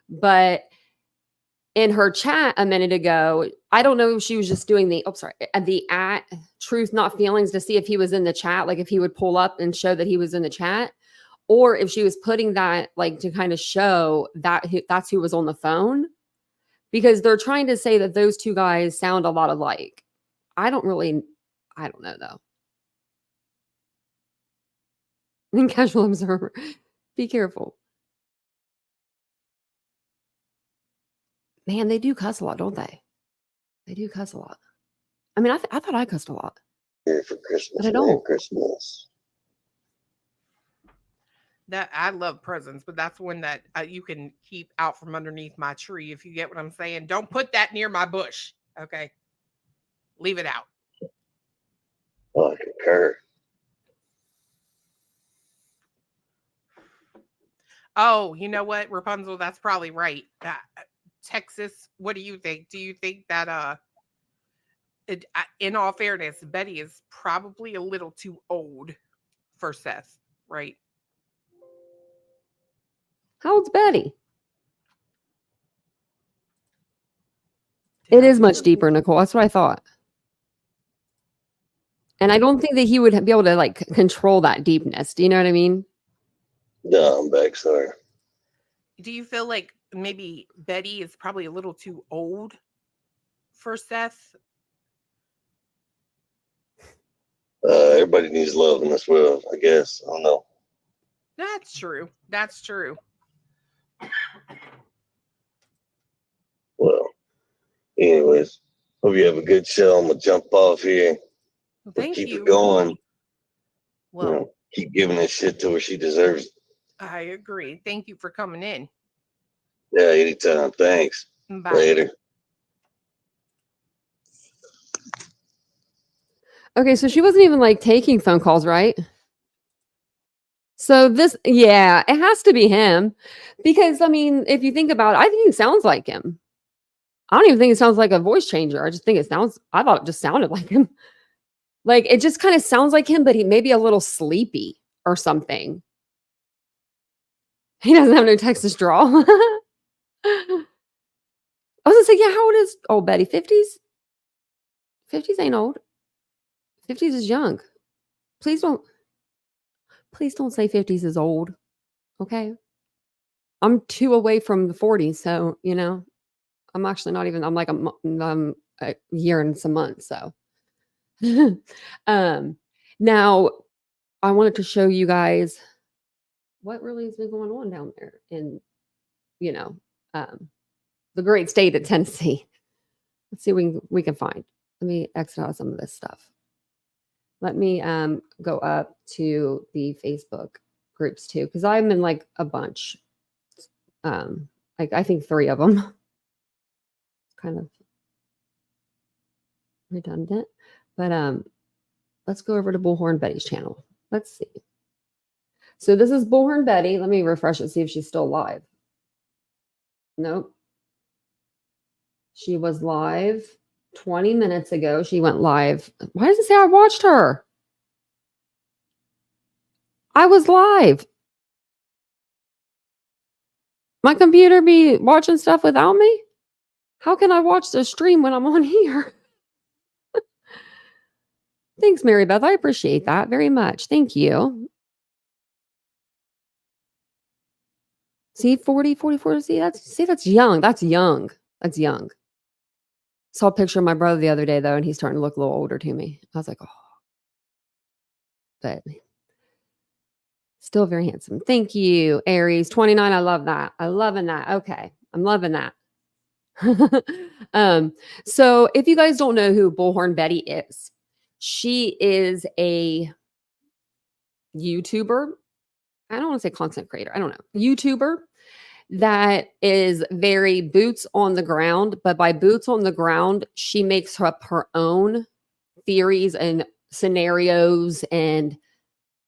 [SPEAKER 1] But in her chat a minute ago, I don't know if she was just doing the at Truth Not Feelings to see if he was in the chat, like if he would pull up and show that he was in the chat, or if she was putting that to kind of show that that's who was on the phone, because they're trying to say that those two guys sound a lot alike. I don't know though. Casual observer, be careful. Man, they do cuss a lot, don't they? They do cuss a lot. I mean, I thought I cussed a lot.
[SPEAKER 4] Here for Christmas,
[SPEAKER 1] but I don't.
[SPEAKER 4] Christmas.
[SPEAKER 3] That I love presents, but that's one that you can keep out from underneath my tree. If you get what I'm saying, don't put that near my bush. Okay, leave it out.
[SPEAKER 4] Oh, I concur.
[SPEAKER 3] Oh, you know what, Rapunzel? That's probably right. Texas, what do you think? Do you think that in all fairness, Betty is probably a little too old for Seth, right?
[SPEAKER 1] How old's Betty?
[SPEAKER 3] Did
[SPEAKER 1] It
[SPEAKER 3] I
[SPEAKER 1] is
[SPEAKER 3] do
[SPEAKER 1] much
[SPEAKER 3] it?
[SPEAKER 1] deeper, Nicole. That's what I thought. And I don't think that he would be able to like control that deepness. Do you know what I mean?
[SPEAKER 4] No, I'm back. Sorry.
[SPEAKER 3] Do you feel like maybe Betty is probably a little too old for Seth?
[SPEAKER 4] Everybody needs love in this world, I guess. I don't know.
[SPEAKER 3] That's true. That's true.
[SPEAKER 4] Well, anyways, hope you have a good show. I'm gonna jump off here.
[SPEAKER 3] Well,
[SPEAKER 4] But
[SPEAKER 3] thank
[SPEAKER 4] keep
[SPEAKER 3] you.
[SPEAKER 4] it going.
[SPEAKER 3] Well,
[SPEAKER 4] You know, keep giving this shit to her. She deserves it.
[SPEAKER 3] I agree. Thank you for coming in.
[SPEAKER 4] Yeah, anytime. Thanks.
[SPEAKER 3] Bye.
[SPEAKER 4] Later.
[SPEAKER 1] Okay, so she wasn't even like taking phone calls, right? So this, yeah, it has to be him. Because I mean, if you think about it, I think he sounds like him. I don't even think it sounds like a voice changer. I just think I thought it just sounded like him. Like it just kind of sounds like him, but he may be a little sleepy or something. He doesn't have no Texas drawl. I was gonna say, yeah, how old is old Betty? 50s? 50s ain't old. 50s is young. Please don't say 50s is old. Okay. I'm 2 away from the 40s, so you know, I'm actually not even, I'm like a year and some months. So now I wanted to show you guys what really has been going on down there in, you know, the great state of Tennessee. Let's see what we can find. Let me exit out some of this stuff. Let me go up to the Facebook groups too, because I'm in like a bunch. Like I think 3 of them. Kind of redundant, but let's go over to Bullhorn Betty's channel. Let's see. So this is Bullhorn Betty. Let me refresh it, see if she's still live. Nope. She was live 20 minutes ago. She went live. Why does it say I watched her? I was live. My computer be watching stuff without me? How can I watch the stream when I'm on here? Thanks, Mary Beth. I appreciate that very much. Thank you. See, 40, 44. See, that's young. That's young. That's young. Saw a picture of my brother the other day, though, and he's starting to look a little older to me. I was like, oh. But still very handsome. Thank you, Aries. 29. I love that. I'm loving that. Okay. I'm loving that. So if you guys don't know who Bullhorn Betty is, she is a YouTuber. I don't want to say content creator. I don't know. YouTuber that is very boots on the ground. But by boots on the ground, she makes up her own theories and scenarios, and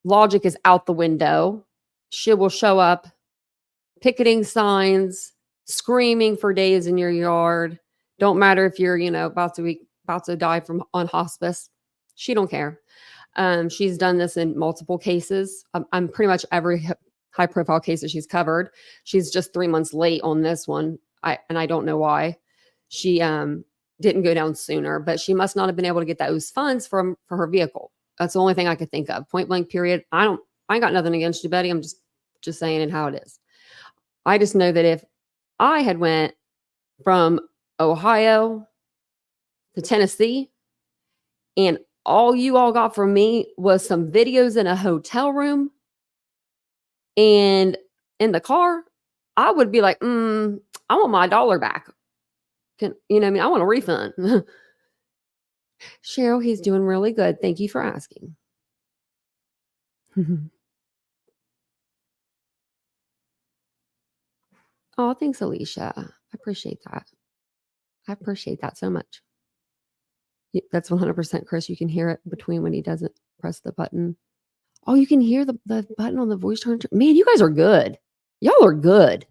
[SPEAKER 1] logic is out the window. She will show up picketing signs, screaming for days in your yard. Don't matter if you're, about to die on hospice. She don't care. She's done this in multiple cases. I'm pretty much every high profile case that she's covered. She's just 3 months late on this one. I don't know why. She didn't go down sooner, but she must not have been able to get those funds for her vehicle. That's the only thing I could think of. Point blank period. I ain't got nothing against you, Betty. I'm just saying it how it is. I just know that if I had went from Ohio to Tennessee and all you all got from me was some videos in a hotel room and in the car, I would be like, I want my $1 back. I want a refund. Cheryl, he's doing really good. Thank you for asking. Oh, thanks, Alicia. I appreciate that. I appreciate that so much. That's 100% Chris. You can hear it between when he doesn't press the button. Oh, you can hear the button on the voice changer. Man, you guys are good. Y'all are good.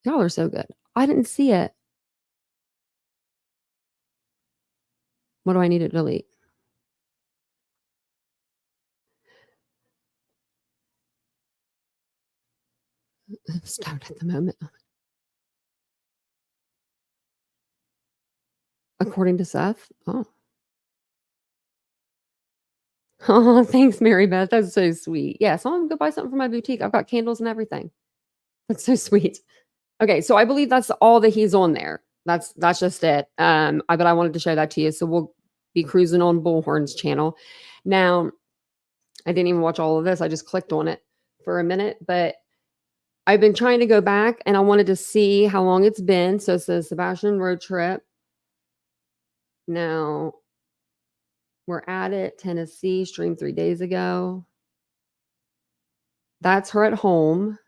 [SPEAKER 1] Y'all are so good. I didn't see it. What do I need to delete? Stoned at the moment. According to Seth. Oh. Oh, thanks, Mary Beth. That's so sweet. Yeah, so I'm gonna go buy something for my boutique. I've got candles and everything. That's so sweet. Okay, so I believe that's all that he's on there. That's just it. But I wanted to show that to you. So we'll be cruising on Bullhorn's channel. Now, I didn't even watch all of this. I just clicked on it for a minute, but I've been trying to go back and I wanted to see how long it's been. So it says Sebastian road trip. Now we're at it, Tennessee, streamed 3 days ago. That's her at home.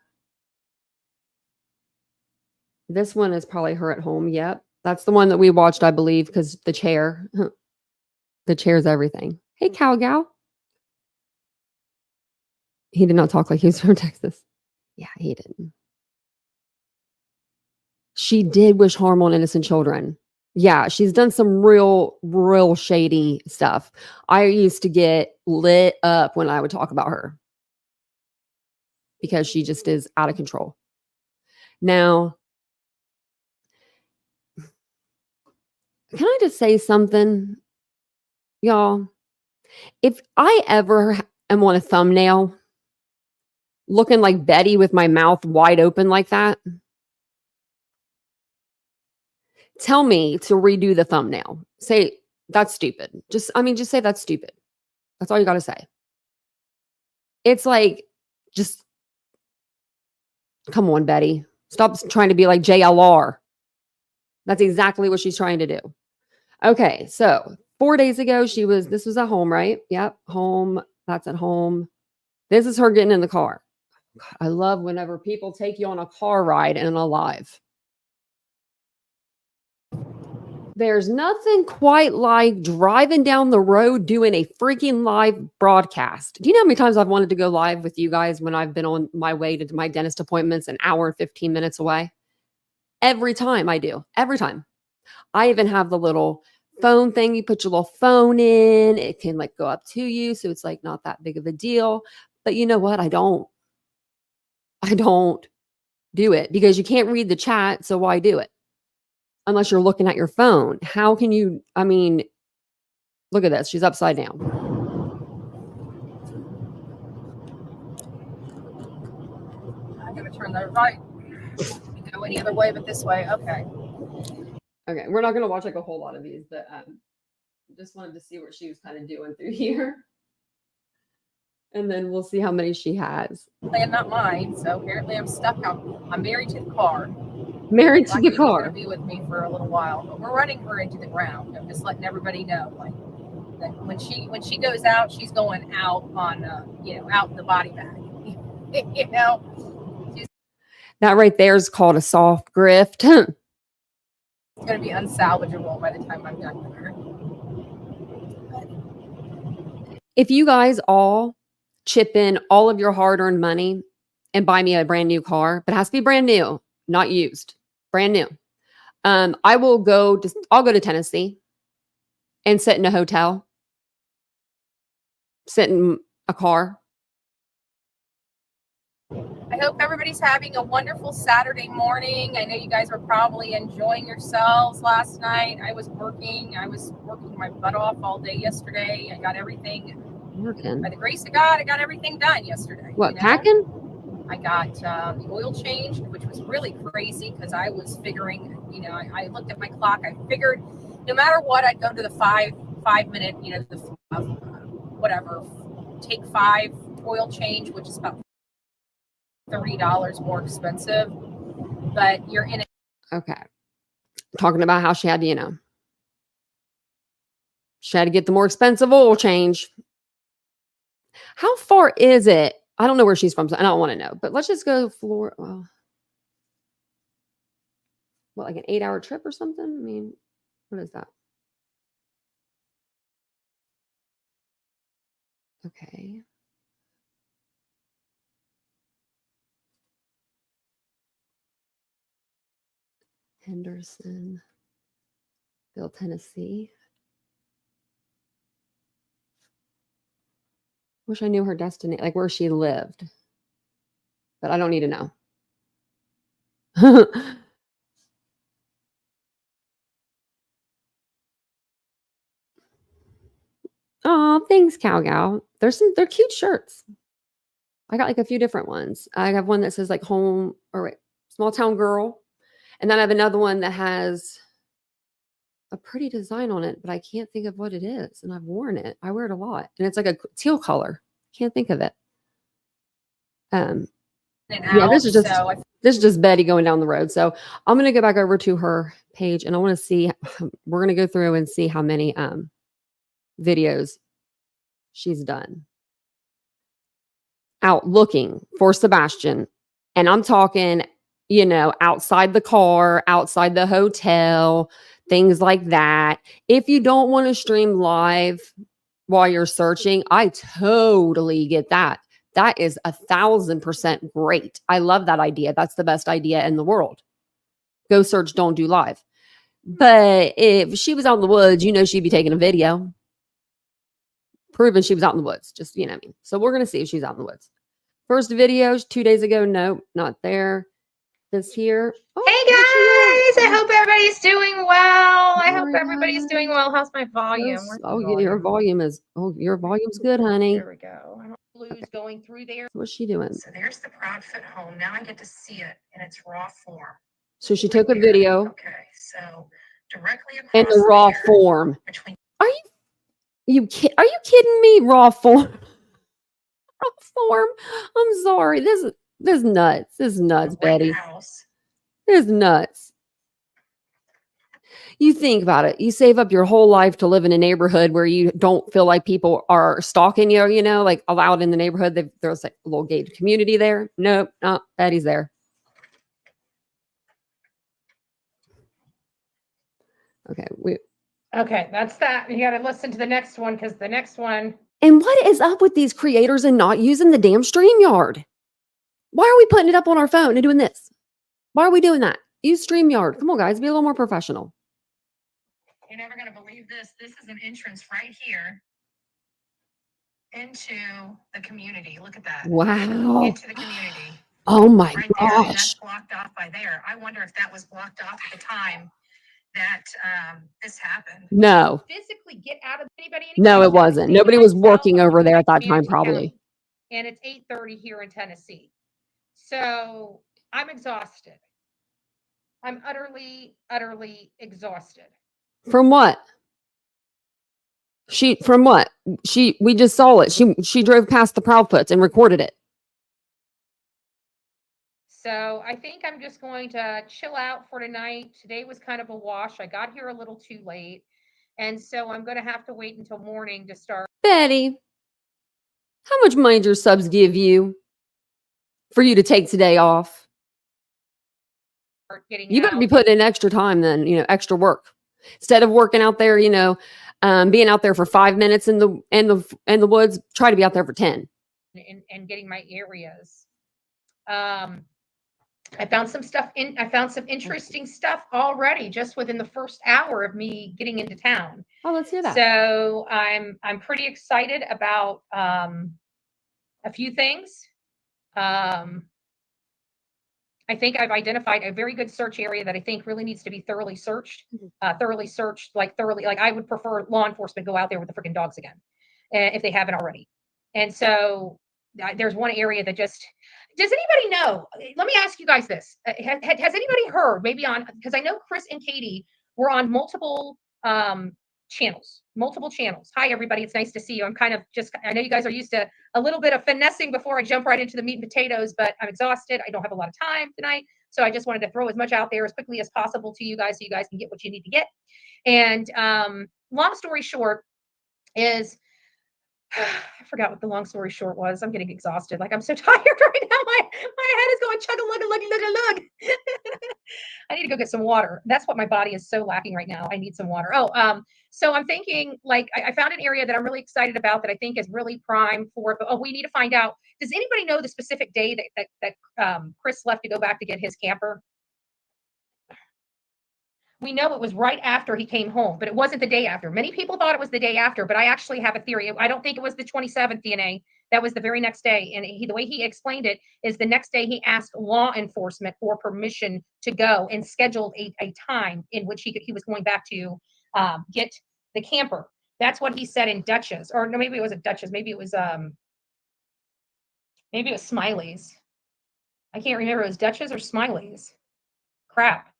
[SPEAKER 1] This one is probably her at home. Yep. That's the one that we watched, I believe, because the chair. The chair's everything. Hey, cow gal. He did not talk like he was from Texas. Yeah, he didn't. She did wish harm on innocent children. Yeah, she's done some real shady stuff. I used to get lit up when I would talk about her because she just is out of control. Now, can I just say something, y'all? If I ever am on a thumbnail looking like Betty with my mouth wide open like that, tell me to redo the thumbnail. Say, that's stupid. Just say that's stupid. That's all you got to say. It's like, just come on, Betty. Stop trying to be like JLR. That's exactly what she's trying to do. Okay, so 4 days ago, this was at home, right? Yep, home. That's at home. This is her getting in the car. God, I love whenever people take you on a car ride and a live. There's nothing quite like driving down the road doing a freaking live broadcast. Do you know how many times I've wanted to go live with you guys when I've been on my way to my dentist appointments an hour and 15 minutes away? Every time I do. Every time. I even have the little phone thing. You put your little phone in. It can like go up to you. So it's like not that big of a deal. But you know what? I don't do it because you can't read the chat. So why do it? Unless you're looking at your phone. How can you, look at this. She's upside down.
[SPEAKER 3] I'm going to turn that right. Go any other way but this way. Okay.
[SPEAKER 1] Okay. We're not going to watch like a whole lot of these, but just wanted to see what she was kind of doing through here. And then we'll see how many she has.
[SPEAKER 3] And not mine. So apparently I'm stuck. I'm married to the car.
[SPEAKER 1] Married to the car.
[SPEAKER 3] Going to be with me for a little while, but we're running her into the ground. I'm just letting everybody know, like, that when she goes out, she's going out on, out in the body bag.
[SPEAKER 1] That right there is called a soft grift.
[SPEAKER 3] It's going to be unsalvageable by the time I'm done with her.
[SPEAKER 1] If you guys all chip in all of your hard-earned money and buy me a brand new car, but it has to be brand new, not used, brand new. I'll go to Tennessee and sit in a hotel, sit in a car.
[SPEAKER 3] I hope everybody's having a wonderful Saturday morning. I know you guys were probably enjoying yourselves last night. I was working my butt off all day yesterday. I got everything
[SPEAKER 1] Working.
[SPEAKER 3] By the grace of God, I got everything done yesterday.
[SPEAKER 1] What, packing?
[SPEAKER 3] I got the oil changed, which was really crazy because I was figuring, I looked at my clock. I figured no matter what, I'd go to the five minute, take 5 oil change, which is about $30 more expensive. But you're in it.
[SPEAKER 1] Okay. Talking about how she had to, she had to get the more expensive oil change. How far is it? I don't know where she's from, so I don't want to know. But let's just go Florida. Well, what, like an 8-hour trip or something? I mean, what is that? Okay. Hendersonville, Tennessee. Wish I knew her destiny, like where she lived, but I don't need to know. Oh, thanks, Cowgal. They're cute shirts. I got like a few different ones. I have one that says like home or wait, small town girl. And then I have another one that has a pretty design on it, but I can't think of what it is. And I've worn it. I wear it a lot. And it's like a teal color. Can't think of it. Yeah, this is just Betty going down the road. So I'm gonna go back over to her page and I want to see, we're gonna go through and see how many videos she's done out looking for Sebastian. And I'm talking, outside the car, outside the hotel, things like that. If you don't want to stream live while you're searching, I totally get that. That is 1,000% great. I love that idea. That's the best idea in the world. Go search, don't do live. But if she was out in the woods, she'd be taking a video proving she was out in the woods. Just, what I mean. So we're going to see if she's out in the woods. First video, 2 days ago. Nope, not there. This here. Oh,
[SPEAKER 5] hey guys, I hope everybody's doing well. I hope everybody's doing well. How's my volume?
[SPEAKER 1] Your volume's good, honey.
[SPEAKER 5] There we go. Blues going through there.
[SPEAKER 1] What's she doing?
[SPEAKER 5] So there's the Proudfoot home. Now I get to see it in its raw form.
[SPEAKER 1] So she took a video.
[SPEAKER 5] Okay, so directly across
[SPEAKER 1] in the raw form. Are you kidding me? Raw form. Raw form. I'm sorry. This is nuts. This is nuts, Betty. This is nuts. You think about it. You save up your whole life to live in a neighborhood where you don't feel like people are stalking you, like allowed in the neighborhood. There's like a little gated community there. Nope, no, Betty's there.
[SPEAKER 5] Okay, that's that. You got to listen to the next one because the next one.
[SPEAKER 1] And what is up with these creators and not using the damn StreamYard? Why are we putting it up on our phone and doing this? Why are we doing that? Use StreamYard. Come on, guys, be a little more professional.
[SPEAKER 5] You're never going to believe this. This is an entrance right here into the community. Look at that.
[SPEAKER 1] Wow.
[SPEAKER 5] Into the community.
[SPEAKER 1] Oh my
[SPEAKER 5] right
[SPEAKER 1] gosh.
[SPEAKER 5] There, that's blocked off by there. I wonder if that was blocked off at the time that this happened.
[SPEAKER 1] No.
[SPEAKER 5] Physically get out of anybody.
[SPEAKER 1] No, it wasn't. Nobody was working over there at that time, probably.
[SPEAKER 5] And it's 8:30 here in Tennessee. So I'm exhausted. I'm utterly exhausted.
[SPEAKER 1] From what? We just saw it. She drove past the Proudfoots and recorded it.
[SPEAKER 5] So I think I'm just going to chill out for tonight. Today was kind of a wash. I got here a little too late. And so I'm going to have to wait until morning to start.
[SPEAKER 1] Betty, how much money did your subs give you for you to take today off? You better be putting in extra time then, extra work. Instead of working out there, being out there for 5 minutes in the woods, try to be out there for 10.
[SPEAKER 5] And getting my areas. I found some interesting stuff already just within the first hour of me getting into town.
[SPEAKER 1] Oh, let's hear that.
[SPEAKER 5] So I'm pretty excited about a few things. I think I've identified a very good search area that I think really needs to be thoroughly searched. Like I would prefer law enforcement go out there with the freaking dogs again, if they haven't already. And so there's one area that does anybody know? Let me ask you guys this. Has anybody heard because I know Chris and Katie were on multiple channels. Hi, everybody. It's nice to see you. I know you guys are used to a little bit of finessing before I jump right into the meat and potatoes, but I'm exhausted. I don't have a lot of time tonight. So I just wanted to throw as much out there as quickly as possible to you guys so you guys can get what you need to get. And long story short is I forgot what the long story short was. I'm getting exhausted. Like I'm so tired right now. My head is going chug a lug a lug lug lug. I need to go get some water. That's what my body is so lacking right now. I need some water. So I'm thinking like I found an area that I'm really excited about that I think is really prime for it. But we need to find out. Does anybody know the specific day that Chris left to go back to get his camper? We know it was right after he came home, but it wasn't the day after. Many people thought it was the day after, but I actually have a theory. I don't think it was the 27th DNA. That was the very next day. And the way he explained it is the next day he asked law enforcement for permission to go and scheduled a time in which he was going back to get the camper. That's what he said in Dutchess, or no, maybe it wasn't Dutchess. Maybe it was Smiley's. I can't remember. It was Dutchess or Smiley's. Crap.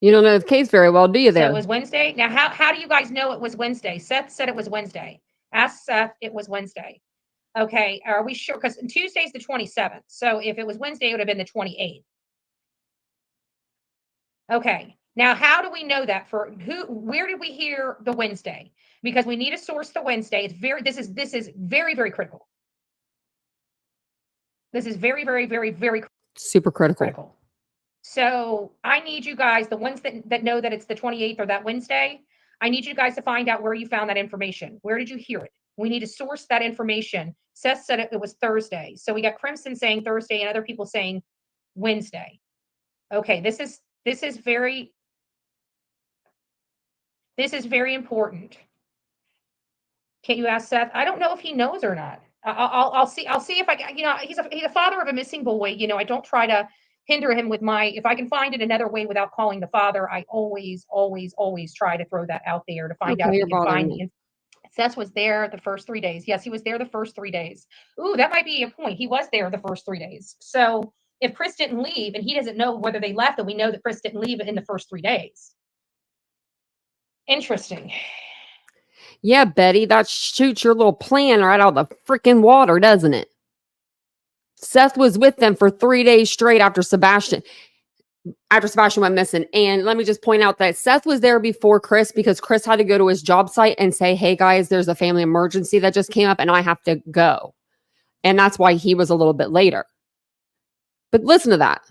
[SPEAKER 1] You don't know the case very well, do you
[SPEAKER 5] So it
[SPEAKER 1] there?
[SPEAKER 5] was Wednesday. Now, how do you guys know it was Wednesday? Seth said it was Wednesday. Ask Seth, it was Wednesday. Okay, are we sure? Because Tuesday's the 27th. So if it was Wednesday, it would have been the 28th. Okay, now how do we know that? Where did we hear the Wednesday? Because we need to source the Wednesday. This is very, very critical. This is very, very, very, very
[SPEAKER 1] Super critical.
[SPEAKER 5] critical. So I need you guys, the ones that know that it's the 28th or that Wednesday, I need you guys to find out where you found that information. Where did you hear it? We need to source that information. Seth said it was Thursday. So we got Crimson saying Thursday and other people saying Wednesday. Okay, this is very important. Can't you ask Seth? I don't know if he knows or not. I'll see if I, he's a father of a missing boy. I don't try to hinder him with if I can find it another way without calling the father, I always try to throw that out there to find out if he can find me. Seth was there the first 3 days. Yes, he was there the first 3 days. Ooh, that might be a point. He was there the first 3 days. So if Chris didn't leave and he doesn't know whether they left, then we know that Chris didn't leave in the first 3 days. Interesting.
[SPEAKER 1] Yeah, Betty, that shoots your little plan right out of the freaking water, doesn't it? Seth was with them for 3 days straight after Sebastian went missing. And let me just point out that Seth was there before Chris because Chris had to go to his job site and say, hey guys, there's a family emergency that just came up and I have to go. And that's why he was a little bit later. But listen to that.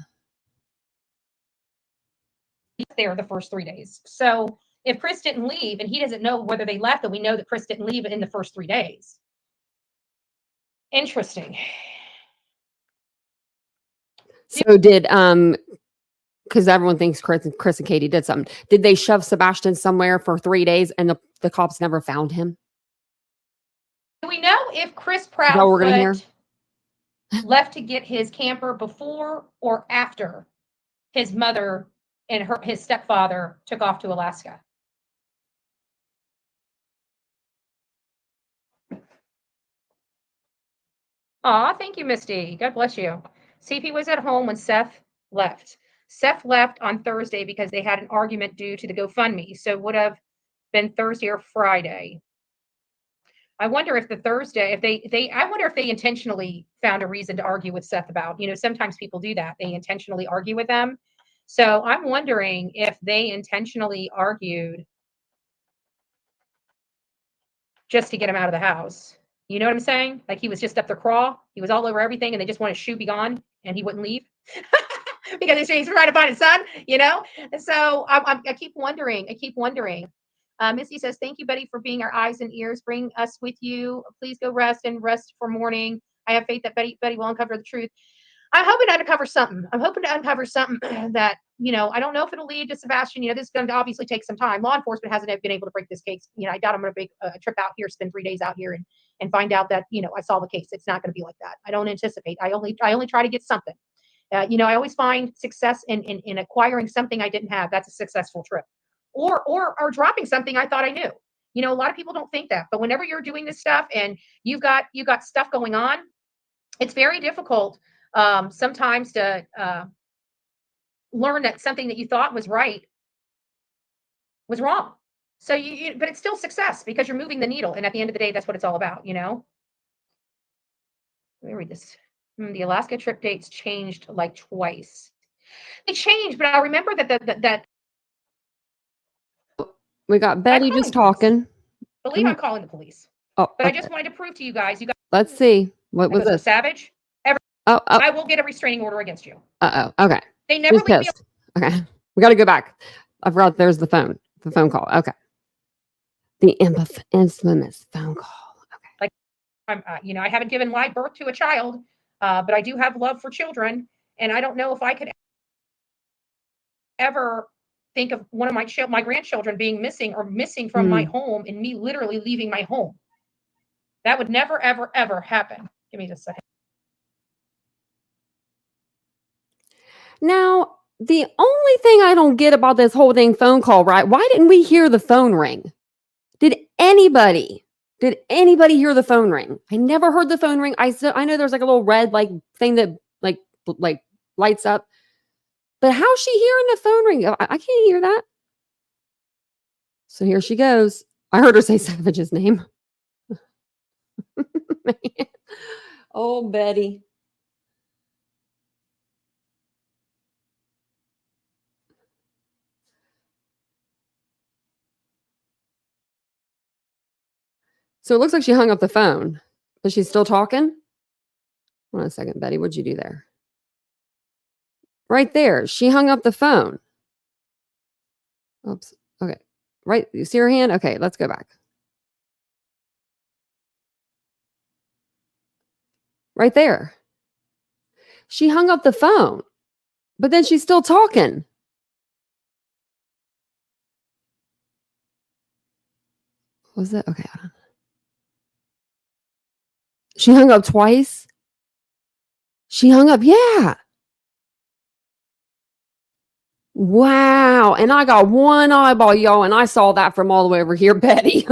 [SPEAKER 5] He's there the first 3 days. So if Chris didn't leave and he doesn't know whether they left, then we know that Chris didn't leave in the first 3 days. Interesting.
[SPEAKER 1] So did because everyone thinks Chris and Katie did something. Did they shove Sebastian somewhere for 3 days and the cops never found him?
[SPEAKER 5] Do we know if Chris
[SPEAKER 1] Proudfoot
[SPEAKER 5] left to get his camper before or after his mother and his stepfather took off to Alaska? Aw, thank you, Misty. God bless you. CP was at home when Seth left. Seth left on Thursday because they had an argument due to the GoFundMe. So it would have been Thursday or Friday. I wonder if I wonder if they intentionally found a reason to argue with Seth about, sometimes people do that. They intentionally argue with them. So I'm wondering if they intentionally argued just to get him out of the house. You know what I'm saying? Like he was just up their craw. He was all over everything and they just wanted his shoe be gone and he wouldn't leave because they say he's trying to find his son, And so I keep wondering. Misty says, thank you, Betty, for being our eyes and ears. Bring us with you. Please go rest for morning. I have faith that Betty will uncover the truth. I'm hoping to uncover something. That, I don't know if it'll lead to Sebastian. This is going to obviously take some time. Law enforcement hasn't been able to break this case. I doubt I'm going to make a trip out here, spend 3 days out here and find out that, I solve a case. It's not going to be like that. I don't anticipate. I only try to get something. I always find success in acquiring something I didn't have. That's a successful trip. Or dropping something I thought I knew. A lot of people don't think that, but whenever you're doing this stuff and you've got stuff going on, it's very difficult sometimes to learn that something that you thought was right was wrong. So but it's still success because you're moving the needle. And at the end of the day, that's what it's all about, Let me read this. The Alaska trip dates changed like twice. They changed, but I remember that
[SPEAKER 1] we got Betty just talking.
[SPEAKER 5] believe I'm calling the police.
[SPEAKER 1] Oh,
[SPEAKER 5] But I
[SPEAKER 1] okay.
[SPEAKER 5] just wanted to prove to you guys,
[SPEAKER 1] Let's see. What was
[SPEAKER 5] because we're
[SPEAKER 1] this?
[SPEAKER 5] savage.
[SPEAKER 1] Oh,
[SPEAKER 5] I will get a restraining order against you.
[SPEAKER 1] Okay.
[SPEAKER 5] They never
[SPEAKER 1] Who's
[SPEAKER 5] leave me
[SPEAKER 1] pissed? Okay. We got to go back. I forgot there's the phone call. Okay. The infamous phone call. Okay.
[SPEAKER 5] I haven't given live birth to a child, but I do have love for children. And I don't know if I could ever think of one of my grandchildren being missing from my home and me literally leaving my home. That would never, ever, ever happen. Give me just a second.
[SPEAKER 1] Now, the only thing I don't get about this whole thing phone call, right? Why didn't we hear the phone ring? Did anybody hear the phone ring? I never heard the phone ring. I know there's like a little red thing that like lights up. But how's she hearing the phone ring? I can't hear that. So here she goes. I heard her say Savage's name. Oh, Betty. So it looks like she hung up the phone, but she's still talking. Hold on a second, Betty. What'd you do there? Right there. She hung up the phone. Oops. Okay. Right. You see her hand? Okay. Let's go back. Right there. She hung up the phone, but then she's still talking. What was that? Okay. Hold on. She hung up twice. She hung up. Yeah. Wow. And I got one eyeball, y'all, and I saw that from all the way over here, Betty.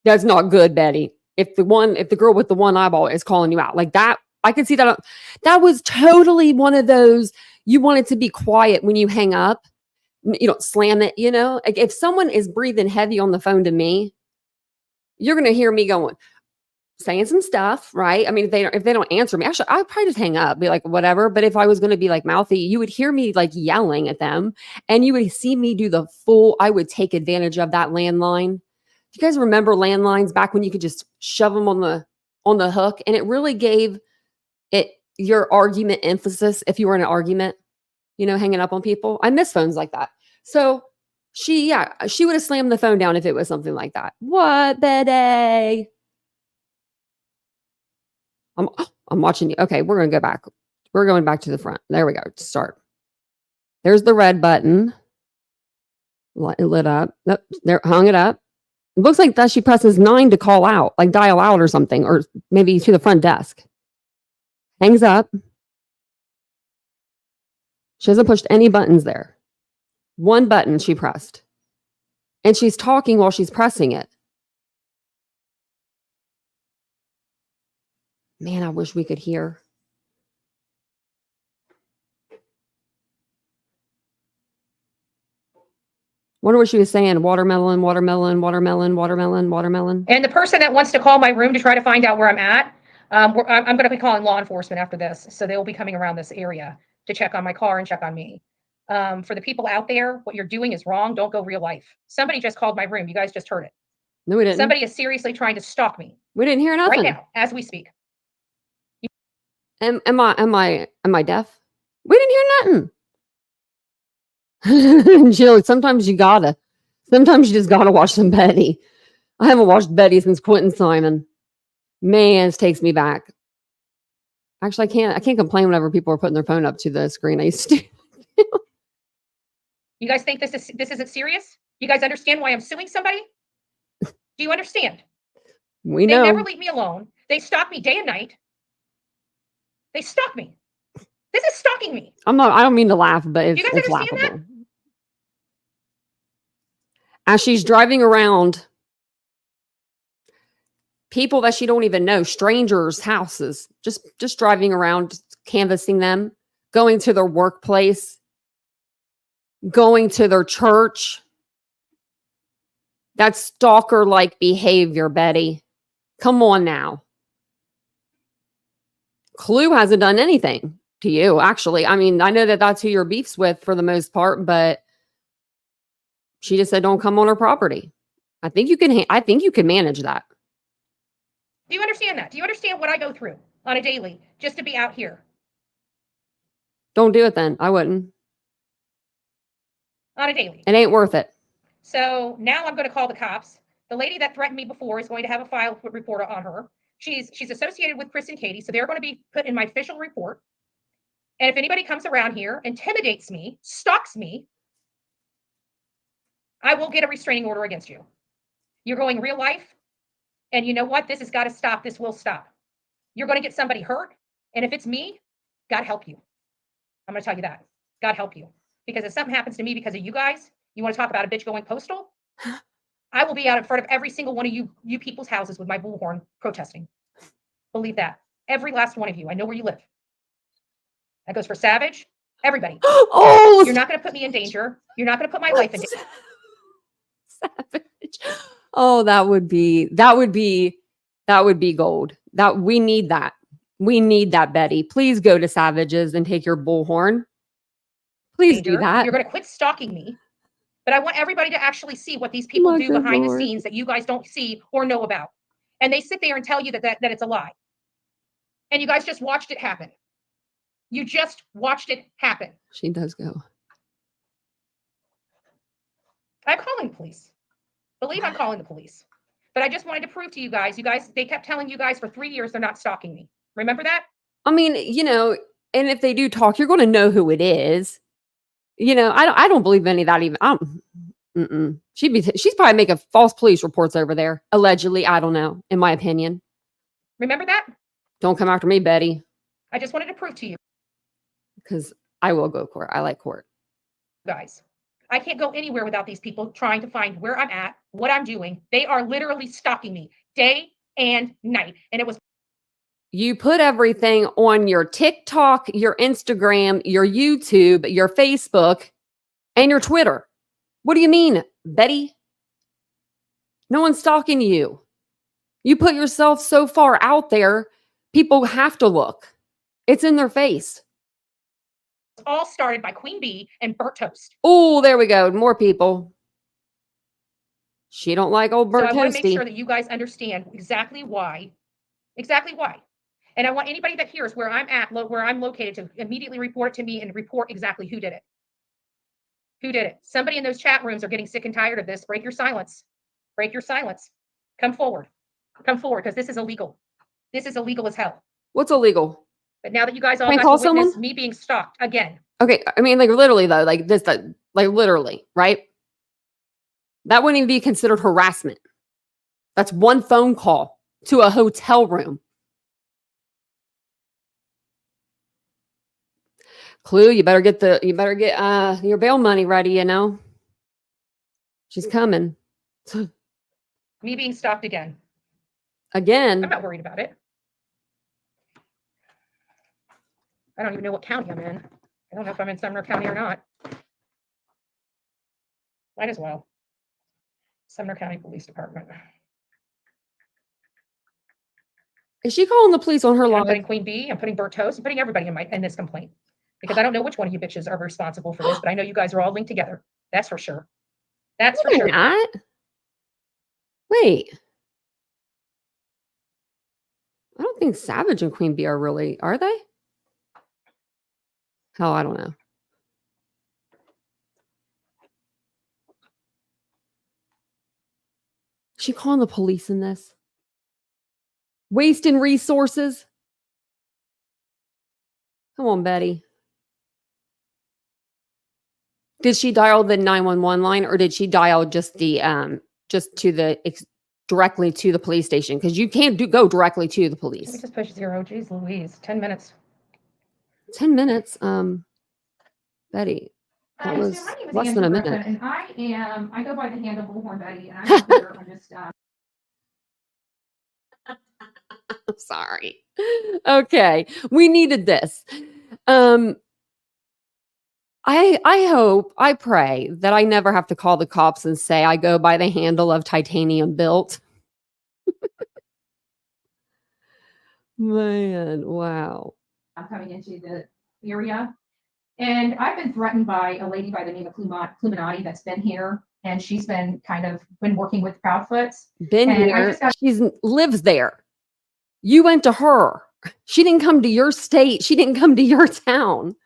[SPEAKER 1] That's not good, Betty. If the girl with the one eyeball is calling you out like that, I could see that. That was totally one of those, you want it to be quiet when you hang up. You don't slam it, Like if someone is breathing heavy on the phone to me, you're going to hear me saying some stuff, right? I mean, if they don't answer me, actually, I'd probably just hang up, be like, whatever. But if I was going to be like mouthy, you would hear me like yelling at them, and you would see me do I would take advantage of that landline. Do you guys remember landlines back when you could just shove them on the hook, and it really gave it your argument emphasis if you were in an argument, hanging up on people. I miss phones like that. So she would have slammed the phone down if it was something like that. What, Betty? I'm watching you. Okay, we're going to go back. We're going back to the front. There we go. Start. There's the red button. It lit up. Nope, there, hung it up. It looks like that she presses 9 to call out, like dial out or something, or maybe to the front desk. Hangs up. She hasn't pushed any buttons there. One button she pressed. And she's talking while she's pressing it. Man, I wish we could hear. Wonder what she was saying. Watermelon, watermelon, watermelon, watermelon, watermelon.
[SPEAKER 5] And the person that wants to call my room to try to find out where I'm at, I'm going to be calling law enforcement after this. So they will be coming around this area to check on my car and check on me. For the people out there, what you're doing is wrong. Don't go real life. Somebody just called my room. You guys just heard it.
[SPEAKER 1] No, we didn't.
[SPEAKER 5] Somebody is seriously trying to stalk me.
[SPEAKER 1] We didn't hear nothing.
[SPEAKER 5] Right now, as we speak.
[SPEAKER 1] Am I deaf? We didn't hear nothing. Jill, sometimes you just gotta watch some Betty. I haven't watched Betty since Quentin Simon. Man, this takes me back. Actually, I can't complain whenever people are putting their phone up to the screen. I used to.
[SPEAKER 5] You guys think this isn't serious? You guys understand why I'm suing somebody? Do you understand?
[SPEAKER 1] We know.
[SPEAKER 5] They never leave me alone. They stalk me day and night. They stalk me. This is stalking me.
[SPEAKER 1] I don't mean to laugh, but it's
[SPEAKER 5] understand
[SPEAKER 1] laughable. As she's driving around people that she don't even know, strangers' houses, just driving around, just canvassing them, going to their workplace, going to their church. That's stalker-like behavior, Betty. Come on now. Clue hasn't done anything to you, actually. I mean, I know that that's who you're beefs with for the most part, but she just said, don't come on her property. I think you can. I think you can manage that.
[SPEAKER 5] Do you understand that? Do you understand what I go through on a daily just to be out here?
[SPEAKER 1] Don't do it then. I wouldn't.
[SPEAKER 5] On a daily.
[SPEAKER 1] It ain't worth it.
[SPEAKER 5] So now I'm going to call the cops. The lady that threatened me before is going to have a file report on her. She's associated with Chris and Katie, so they're going to be put in my official report. And if anybody comes around here, intimidates me, stalks me, I will get a restraining order against you. You're going real life. And you know what? This has got to stop. This will stop. You're going to get somebody hurt. And if it's me, God help you. I'm going to tell you that. God help you. Because if something happens to me because of you guys, you want to talk about a bitch going postal? I will be out in front of every single one of you people's houses with my bullhorn protesting. Believe that. Every last one of you. I know where you live. That goes for Savage. Everybody.
[SPEAKER 1] Oh,
[SPEAKER 5] You're not going to put me in danger. You're not going to put my life in danger.
[SPEAKER 1] Savage. Oh, that would be gold. That we need that. We need that, Betty. Please go to Savages and take your bullhorn. Please do that.
[SPEAKER 5] You're going to quit stalking me. But I want everybody to actually see what these people do behind the scenes that you guys don't see or know about. And they sit there and tell you that it's a lie. And you guys just watched it happen. You just watched it happen.
[SPEAKER 1] She does go.
[SPEAKER 5] I'm calling the police. Believe I'm calling the police. But I just wanted to prove to you guys, they kept telling you guys for 3 years they're not stalking me. Remember that?
[SPEAKER 1] I mean, and if they do talk, you're going to know who it is. I don't believe any of that even. She's probably making false police reports over there. Allegedly. I don't know, in my opinion.
[SPEAKER 5] Remember that?
[SPEAKER 1] Don't come after me, Betty.
[SPEAKER 5] I just wanted to prove to you.
[SPEAKER 1] Because I will go to court. I like court.
[SPEAKER 5] Guys, I can't go anywhere without these people trying to find where I'm at, what I'm doing. They are literally stalking me day and night. And it was.
[SPEAKER 1] You put everything on your TikTok, your Instagram, your YouTube, your Facebook, and your Twitter. What do you mean, Betty? No one's stalking you. You put yourself so far out there, people have to look. It's in their face.
[SPEAKER 5] All started by Queen Bee and Burnt Toast.
[SPEAKER 1] Oh, there we go. More people. She don't like old Burnt
[SPEAKER 5] Toasty. So I want to make sure
[SPEAKER 1] Toasty.
[SPEAKER 5] that you guys understand exactly why. Exactly why. And I want anybody that hears where I'm at, where I'm located, to immediately report it to me and report exactly who did it. Who did it? Somebody in those chat rooms are getting sick and tired of this. Break your silence. Break your silence. Come forward. Come forward, because this is illegal. This is illegal as hell.
[SPEAKER 1] What's illegal?
[SPEAKER 5] But now that you guys all
[SPEAKER 1] Can I
[SPEAKER 5] got
[SPEAKER 1] call
[SPEAKER 5] to witness
[SPEAKER 1] someone?
[SPEAKER 5] me being stalked again.
[SPEAKER 1] Okay, I mean, like literally though, like this, like literally, right? That wouldn't even be considered harassment. That's one phone call to a hotel room. Clue, you better get your bail money ready, She's coming.
[SPEAKER 5] Me being stalked again.
[SPEAKER 1] Again.
[SPEAKER 5] I'm not worried about it. I don't even know what county I'm in. I don't know if I'm in Sumner County or not. Might as well. Sumner County Police Department.
[SPEAKER 1] Is she calling the police on her
[SPEAKER 5] I'm
[SPEAKER 1] line?
[SPEAKER 5] putting Queen Bee, I'm putting Burnt Toast, I'm putting everybody in this complaint. Because I don't know which one of you bitches are responsible for this, but I know you guys are all linked together. That's for sure. That's for sure.
[SPEAKER 1] Not. Wait. I don't think Savage and Queen Bee are really, are they? Hell, I don't know. Is she calling the police in this? Wasting resources? Come on, Betty. Did she dial the 911 line, or did she dial just the directly to the police station? Because you can't go directly to the
[SPEAKER 5] Let me
[SPEAKER 1] police.
[SPEAKER 5] just push 0. Geez Louise. 10 minutes.
[SPEAKER 1] 10 minutes. Betty, that
[SPEAKER 5] Hi,
[SPEAKER 1] was
[SPEAKER 5] so my name is
[SPEAKER 1] less than a
[SPEAKER 5] Andrew
[SPEAKER 1] minute.
[SPEAKER 5] Griffin, and I go by the handle Bullhorn Betty, and I'm here. I'm just
[SPEAKER 1] I'm sorry. Okay, we needed this. I hope, I pray that I never have to call the cops and say I go by the handle of TitaniumBuilt. Man, wow.
[SPEAKER 5] I'm coming into the area. And I've been threatened by a lady by the name of Cluminati that's been here and she's been working with Proudfoots.
[SPEAKER 1] Been
[SPEAKER 5] And I
[SPEAKER 1] here.
[SPEAKER 5] just got-
[SPEAKER 1] She's lives there. You went to her. She didn't come to your state. She didn't come to your town.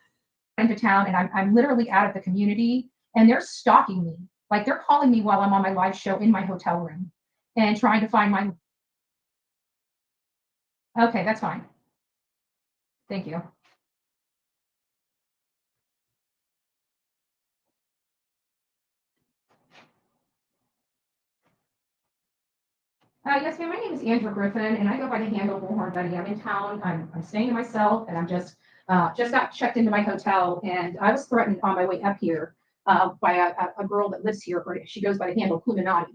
[SPEAKER 5] Into town, and I'm literally out of the community, and they're stalking me. Like, they're calling me while I'm on my live show in my hotel room and trying to find my. Okay, that's fine. Thank you. Yes, ma'am. My name is Andrew Griffin, and I go by the handle Bullhorn Betty. I'm in town. I'm staying to myself, and I'm just got checked into my hotel, and I was threatened on my way up here by a girl that lives here. Or she goes by the handle Illuminati.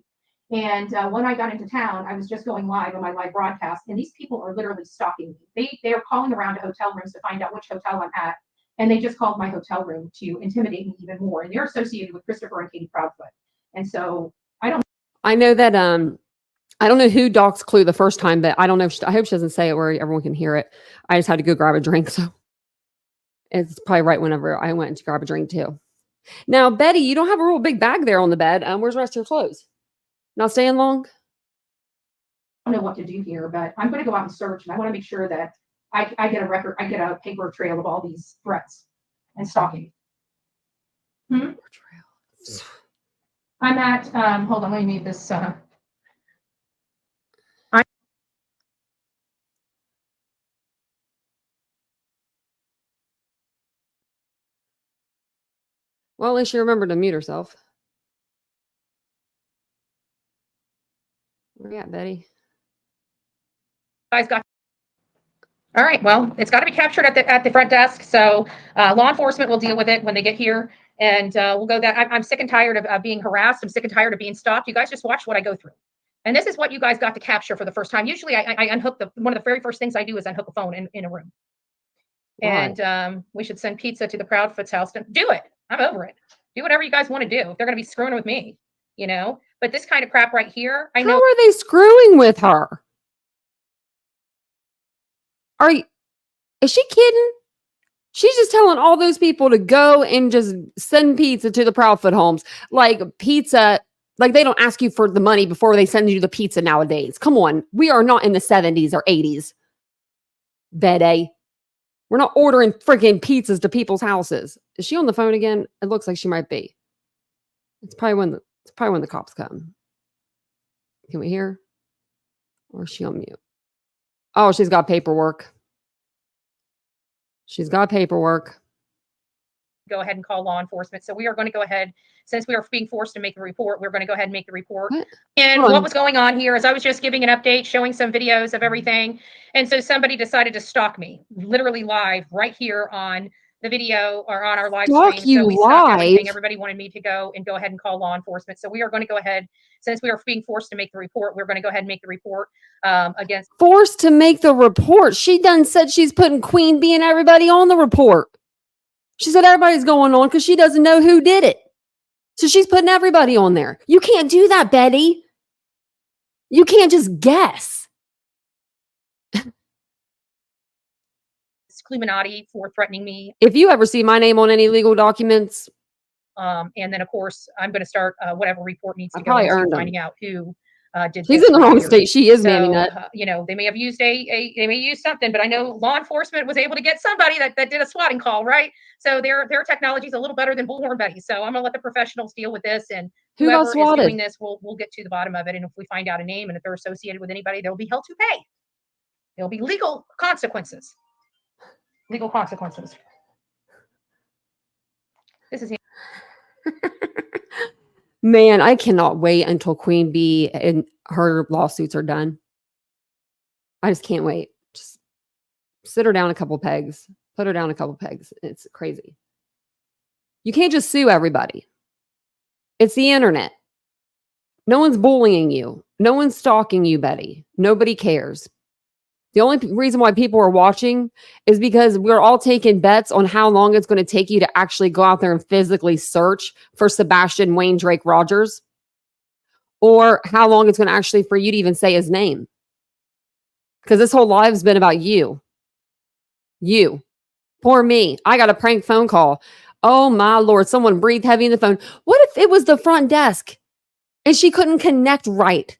[SPEAKER 5] And when I got into town, I was just going live on my live broadcast, and these people are literally stalking me. They are calling around to hotel rooms to find out which hotel I'm at, and they just called my hotel room to intimidate me even more. And they're associated with Christopher and Katie Proudfoot, and so
[SPEAKER 1] I know that I don't know who docs Clue the first time, but I don't know. I hope she doesn't say it where everyone can hear it. I just had to go grab a drink, so it's probably right whenever I went to grab a drink too. Now, Betty, you don't have a real big bag there on the bed. Where's the rest of your clothes? Not staying long?
[SPEAKER 5] don't know what to do here, but I'm going to go out and search, and I want to make sure that I get a record, I get a paper trail of all these threats and stalking. I'm at, hold on, let me move this.
[SPEAKER 1] Well, at least she remembered to mute herself. Where you at, Betty?
[SPEAKER 5] Guys got. All right. Well, it's got to be captured at the front desk. So law enforcement will deal with it when they get here, and we'll go that. I'm sick and tired of being harassed. I'm sick and tired of being stalked. You guys just watch what I go through, and this is what you guys got to capture for the first time. Usually, I unhook one of the very first things I do is unhook a phone in a room.
[SPEAKER 1] Why?
[SPEAKER 5] And we should send pizza to the Proudfoot's house. Do it. I'm over it. Do whatever you guys want to do. If they're going to be screwing with me, you know. But this kind of crap right here, I know.
[SPEAKER 1] How are they screwing with her? Is she kidding? She's just telling all those people to go and just send pizza to the Proudfoot homes. Like pizza, like they don't ask you for the money before they send you the pizza nowadays. Come on. We are not in the 70s or 80s. Betty. We're not ordering freaking pizzas to people's houses. Is she on the phone again? It looks like she might be. It's probably when the cops come. Can we hear? Or is she on mute? Oh, she's got paperwork. She's got paperwork.
[SPEAKER 5] Go ahead and call law enforcement. So we are going to go ahead, since we are being forced to make the report, we're going to go ahead and make the report.
[SPEAKER 1] What?
[SPEAKER 5] And
[SPEAKER 1] Hold on.
[SPEAKER 5] what was going on here is I was just giving an update, showing some videos of everything. And so somebody decided to stalk me, literally live right here on the video or on our live
[SPEAKER 1] Stalk
[SPEAKER 5] stream.
[SPEAKER 1] you
[SPEAKER 5] So we stopped
[SPEAKER 1] live?
[SPEAKER 5] everything. Everybody wanted me to go ahead and call law enforcement. So we are going to go ahead, since we are being forced to make the report, we're going to go ahead and make the report against.
[SPEAKER 1] Forced to make the report. She done said she's putting Queen Bee and everybody on the report. She said everybody's going on because she doesn't know who did it. So she's putting everybody on there. You can't do that, Betty. You can't just guess.
[SPEAKER 5] Illuminati for threatening me.
[SPEAKER 1] If you ever see my name on any legal documents,
[SPEAKER 5] And then, of course, I'm going to start whatever report needs to
[SPEAKER 1] I
[SPEAKER 5] go
[SPEAKER 1] probably
[SPEAKER 5] into
[SPEAKER 1] earned 'em.
[SPEAKER 5] finding out who did
[SPEAKER 1] she's
[SPEAKER 5] this
[SPEAKER 1] in the
[SPEAKER 5] right
[SPEAKER 1] wrong
[SPEAKER 5] here.
[SPEAKER 1] state. She is
[SPEAKER 5] So,
[SPEAKER 1] Mammy Nut.
[SPEAKER 5] you know, they may have used they may use something, but I know law enforcement was able to get somebody that did a swatting call, right? So their technology is a little better than Bullhorn Betty. So I'm gonna let the professionals deal with this, and
[SPEAKER 1] Who got
[SPEAKER 5] whoever is
[SPEAKER 1] swatted?
[SPEAKER 5] doing this, we'll get to the bottom of it. And if we find out a name and if they're associated with anybody, they'll be held to pay. There'll be legal consequences. Legal consequences. This is
[SPEAKER 1] Man, I cannot wait until Queen Bee and her lawsuits are done. I just can't wait. Just sit her down a couple pegs. Put her down a couple pegs. It's crazy. You can't just sue everybody. It's the internet. No one's bullying you. No one's stalking you, Betty. Nobody cares. The only reason why people are watching is because we're all taking bets on how long it's going to take you to actually go out there and physically search for Sebastian Wayne Drake Rogers, or how long it's going to actually for you to even say his name. Because this whole live's been about you. You. Poor me. I got a prank phone call. Oh my Lord. Someone breathed heavy in the phone. What if it was the front desk and she couldn't connect right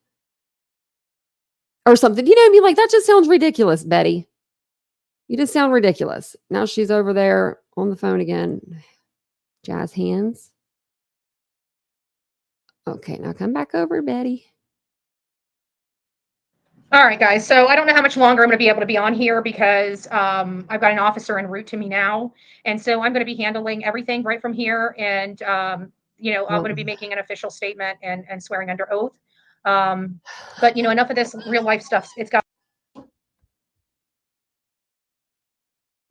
[SPEAKER 1] or something? You know what I mean? Like, that just sounds ridiculous, Betty. You just sound ridiculous. Now she's over there on the phone again. Jazz hands. Okay, now come back over, Betty.
[SPEAKER 5] All right, guys. So I don't know how much longer I'm going to be able to be on here because I've got an officer en route to me now. And so I'm going to be handling everything right from here. And, you know, I'm going to be making an official statement and swearing under oath. But, you know, enough of this real life stuff. It's got.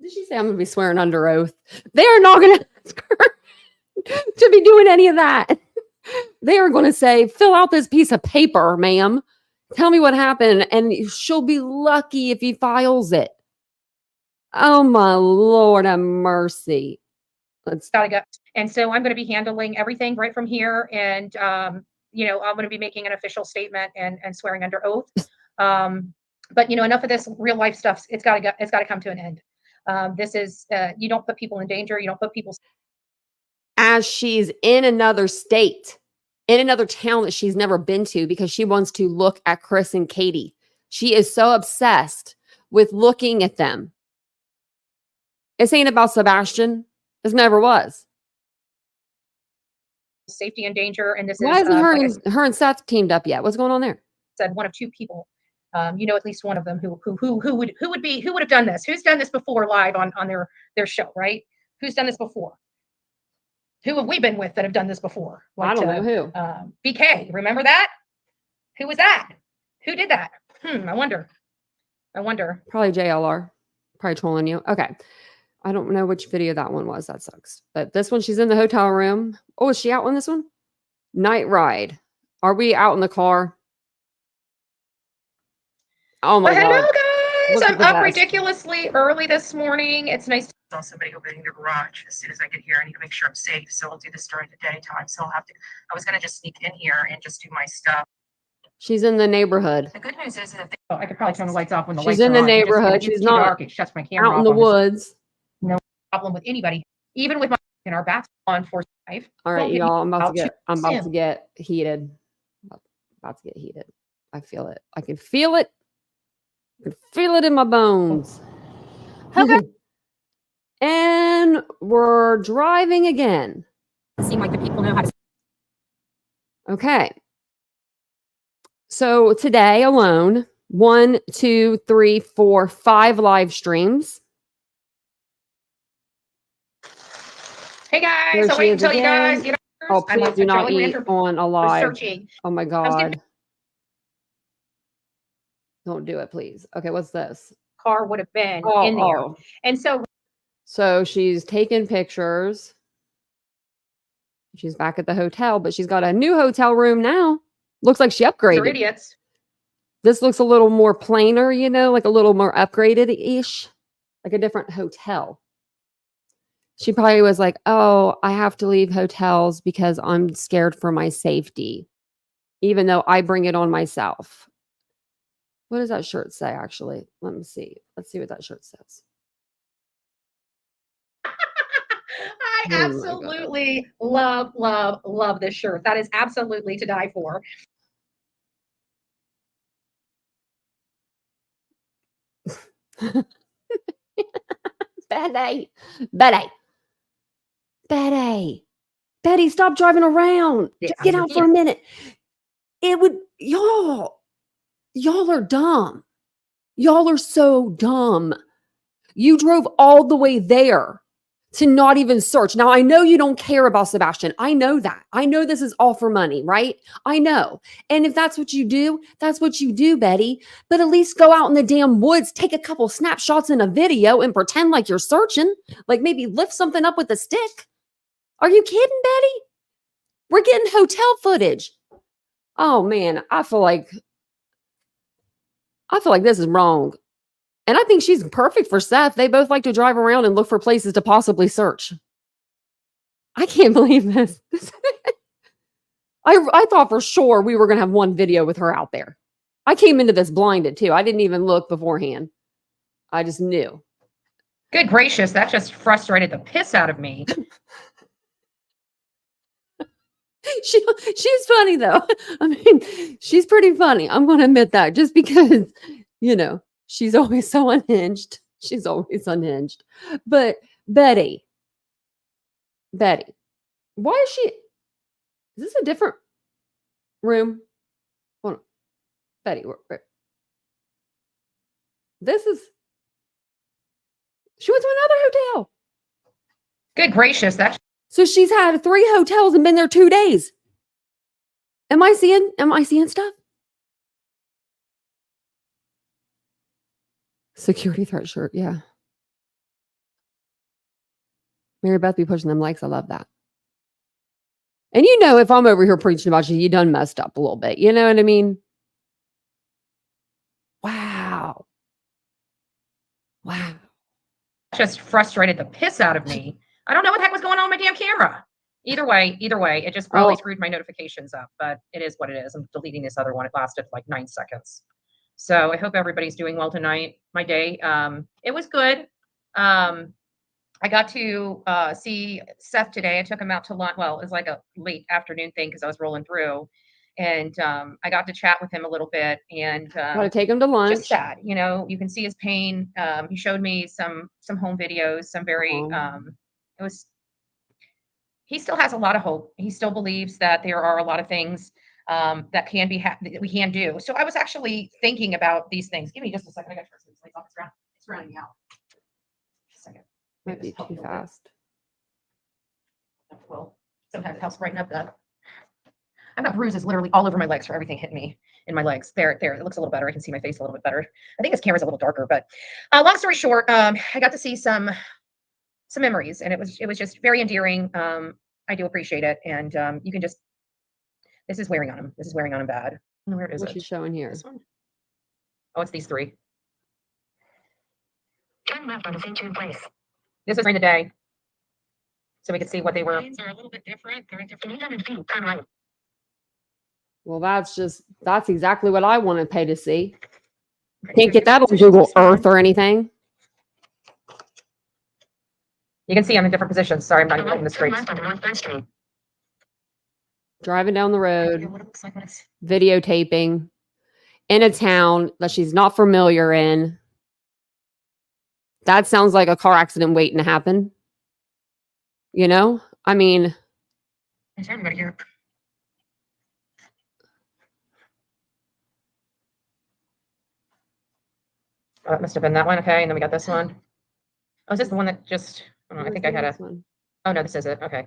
[SPEAKER 1] Did she say I'm going to be swearing under oath? They are not going to ask her to be doing any of that. They are going to say, fill out this piece of paper, ma'am. Tell me what happened. And she'll be lucky if he files it. Oh, my Lord have mercy. Let's
[SPEAKER 5] Gotta go. And so I'm going to be handling everything right from here. And, you know, I'm going to be making an official statement and swearing under oath. But, you know, enough of this real life stuff. It's got to come to an end. This is, you don't put people in danger. You don't put people.
[SPEAKER 1] as she's in another state, in another town that she's never been to because she wants to look at Chris and Katie. She is so obsessed with looking at them. This ain't about Sebastian. This never was.
[SPEAKER 5] Safety and danger. And this
[SPEAKER 1] Why
[SPEAKER 5] is
[SPEAKER 1] isn't
[SPEAKER 5] like I
[SPEAKER 1] her and Seth teamed up yet? What's going on there?
[SPEAKER 5] said, one of two people. You know, at least one of them who would have done this? Who's done this before live on their show, right? Who's done this before? Who have we been with that have done this before? Like,
[SPEAKER 1] I don't know who.
[SPEAKER 5] BK, remember that? Who was that? Who did that? I wonder.
[SPEAKER 1] Probably JLR. Probably trolling you. Okay. I don't know which video that one was. That sucks. But this one, she's in the hotel room. Oh, is she out on this one? Night ride. Are we out in the car? Oh my
[SPEAKER 5] Well, hello,
[SPEAKER 1] God.
[SPEAKER 5] guys.
[SPEAKER 1] Look at
[SPEAKER 5] I'm
[SPEAKER 1] the
[SPEAKER 5] up
[SPEAKER 1] vest.
[SPEAKER 5] ridiculously early this morning. It's nice.
[SPEAKER 6] Saw somebody opening their garage. As soon as I get here, I need to make sure I'm safe. So I'll do this during the daytime. So I'll have to. I was gonna just sneak in here and just do my stuff.
[SPEAKER 1] She's in the neighborhood.
[SPEAKER 6] The good news is that if they
[SPEAKER 5] Oh, I could probably turn the lights off when the
[SPEAKER 1] She's
[SPEAKER 5] lights
[SPEAKER 1] in
[SPEAKER 5] are
[SPEAKER 1] the
[SPEAKER 5] on. It just- when
[SPEAKER 1] neighborhood.
[SPEAKER 5] it gets
[SPEAKER 1] She's
[SPEAKER 5] too
[SPEAKER 1] not
[SPEAKER 5] dark, it shuts my camera
[SPEAKER 1] out in
[SPEAKER 5] off
[SPEAKER 1] the
[SPEAKER 5] on this
[SPEAKER 1] woods.
[SPEAKER 5] problem with anybody, even with my in our bath on 4-5.
[SPEAKER 1] All right,
[SPEAKER 5] Don't get
[SPEAKER 1] y'all. I'm about
[SPEAKER 5] out
[SPEAKER 1] to
[SPEAKER 5] too
[SPEAKER 1] get heated. About to get heated. I feel it. I can feel it. I can feel it in my bones.
[SPEAKER 5] Okay.
[SPEAKER 1] And we're driving again.
[SPEAKER 5] Seem like the people know how to.
[SPEAKER 1] Okay. So today alone, 1, 2, 3, 4, 5 live streams.
[SPEAKER 5] Hey guys,
[SPEAKER 1] There
[SPEAKER 5] so
[SPEAKER 1] she
[SPEAKER 5] wait
[SPEAKER 1] is
[SPEAKER 5] until you guys
[SPEAKER 1] again.
[SPEAKER 5] get
[SPEAKER 1] Oh,
[SPEAKER 5] up.
[SPEAKER 1] please do not eat on a live.
[SPEAKER 5] Searching.
[SPEAKER 1] Oh my
[SPEAKER 5] was getting-
[SPEAKER 1] God. Don't do it, please. Okay, what's this?
[SPEAKER 5] Car would have been in there.
[SPEAKER 1] Oh.
[SPEAKER 5] And so
[SPEAKER 1] So she's taking pictures. She's back at the hotel, but she's got a new hotel room now. Looks like she
[SPEAKER 5] they're
[SPEAKER 1] upgraded.
[SPEAKER 5] idiots.
[SPEAKER 1] This looks a little more plainer, you know, like a little more upgraded-ish, like a different hotel. She probably was like, oh, I have to leave hotels because I'm scared for my safety, even though I bring it on myself. What does that shirt say, actually? Let me see. Let's see what that shirt says.
[SPEAKER 5] I
[SPEAKER 1] Oh my God.
[SPEAKER 5] absolutely love this shirt. That is absolutely to die for.
[SPEAKER 1] Betty. Betty, stop driving around.
[SPEAKER 5] Yeah,
[SPEAKER 1] Just get out for a minute. It would, y'all are dumb. Y'all are so dumb. You drove all the way there to not even search. Now, I know you don't care about Sebastian. I know that. I know this is all for money, right? I know. And if that's what you do, that's what you do, Betty. But at least go out in the damn woods, take a couple snapshots in a video and pretend like you're searching. Like maybe lift something up with a stick. Are you kidding, Betty? We're getting hotel footage. Oh man, I feel like this is wrong. And I think she's perfect for Seth. They both like to drive around and look for places to possibly search. I can't believe this. I thought for sure we were going to have one video with her out there. I came into this blinded too. I didn't even look beforehand. I just knew.
[SPEAKER 5] Good gracious, that just frustrated the piss out of me.
[SPEAKER 1] She's funny though. I mean, she's pretty funny. I'm going to admit that just because, she's always so unhinged. She's always unhinged. But Betty, why is she? Is this a different room? Hold on. Betty, where? She went to another hotel.
[SPEAKER 5] Good gracious, that
[SPEAKER 1] So she's had 3 hotels and been there 2 days. Am I seeing stuff? Security threat shirt, yeah. Mary Beth be pushing them likes. I love that. And if I'm over here preaching about you done messed up a little bit. You know what I mean? Wow.
[SPEAKER 5] just frustrated the piss out of me. I don't know what the heck was going on with my damn camera. Either way, it just probably screwed my notifications up, but it is what it is. I'm deleting this other one. It lasted like 9 seconds. So I hope everybody's doing well tonight. My day, it was good. I got to see Seth today. I took him out to lunch. Well, it was like a late afternoon thing because I was rolling through. And I got to chat with him a little bit and
[SPEAKER 1] Got to take him to lunch.
[SPEAKER 5] just sad. You can see his pain. He showed me some home videos, some very, he still has a lot of hope. He still believes that there are a lot of things that can be, that we can do. So I was actually thinking about these things. Give me just a second. I got to turn this light off. It's running me out. Just a second.
[SPEAKER 1] Might be too fast.
[SPEAKER 5] Well, sometimes it helps brighten up that. I've got bruises literally all over my legs for everything hitting me in my legs. There, it looks a little better. I can see my face a little bit better. I think this camera's a little darker, but long story short, I got to see some memories, and it was just very endearing. I do appreciate it, and you can just. This is wearing on him. This is wearing on him bad. Where is it?
[SPEAKER 1] What's she showing here?
[SPEAKER 5] This one? Oh, it's these 3.
[SPEAKER 6] Turn left on St. Jude Place.
[SPEAKER 5] This is during the day, so we could see what they were.
[SPEAKER 6] Lanes are a little bit different. They're different. 800 feet. Turn right.
[SPEAKER 1] Well, that's exactly what I want to pay to see. Can't get that on Google Earth or anything.
[SPEAKER 5] You can see I'm in different positions. Sorry, I'm not even looking the
[SPEAKER 6] Turn
[SPEAKER 5] streets.
[SPEAKER 6] left onto North 3rd Street.
[SPEAKER 1] Driving down the road,
[SPEAKER 5] What it looks like when it's
[SPEAKER 1] videotaping in a town that she's not familiar in. That sounds like a car accident waiting to happen. I mean,
[SPEAKER 6] There's everybody here.
[SPEAKER 5] oh, it must have been that one. Okay, and then we got this one. Oh, is this the one that just? I think I had a.
[SPEAKER 1] this one.
[SPEAKER 5] Oh no, this is it. Okay.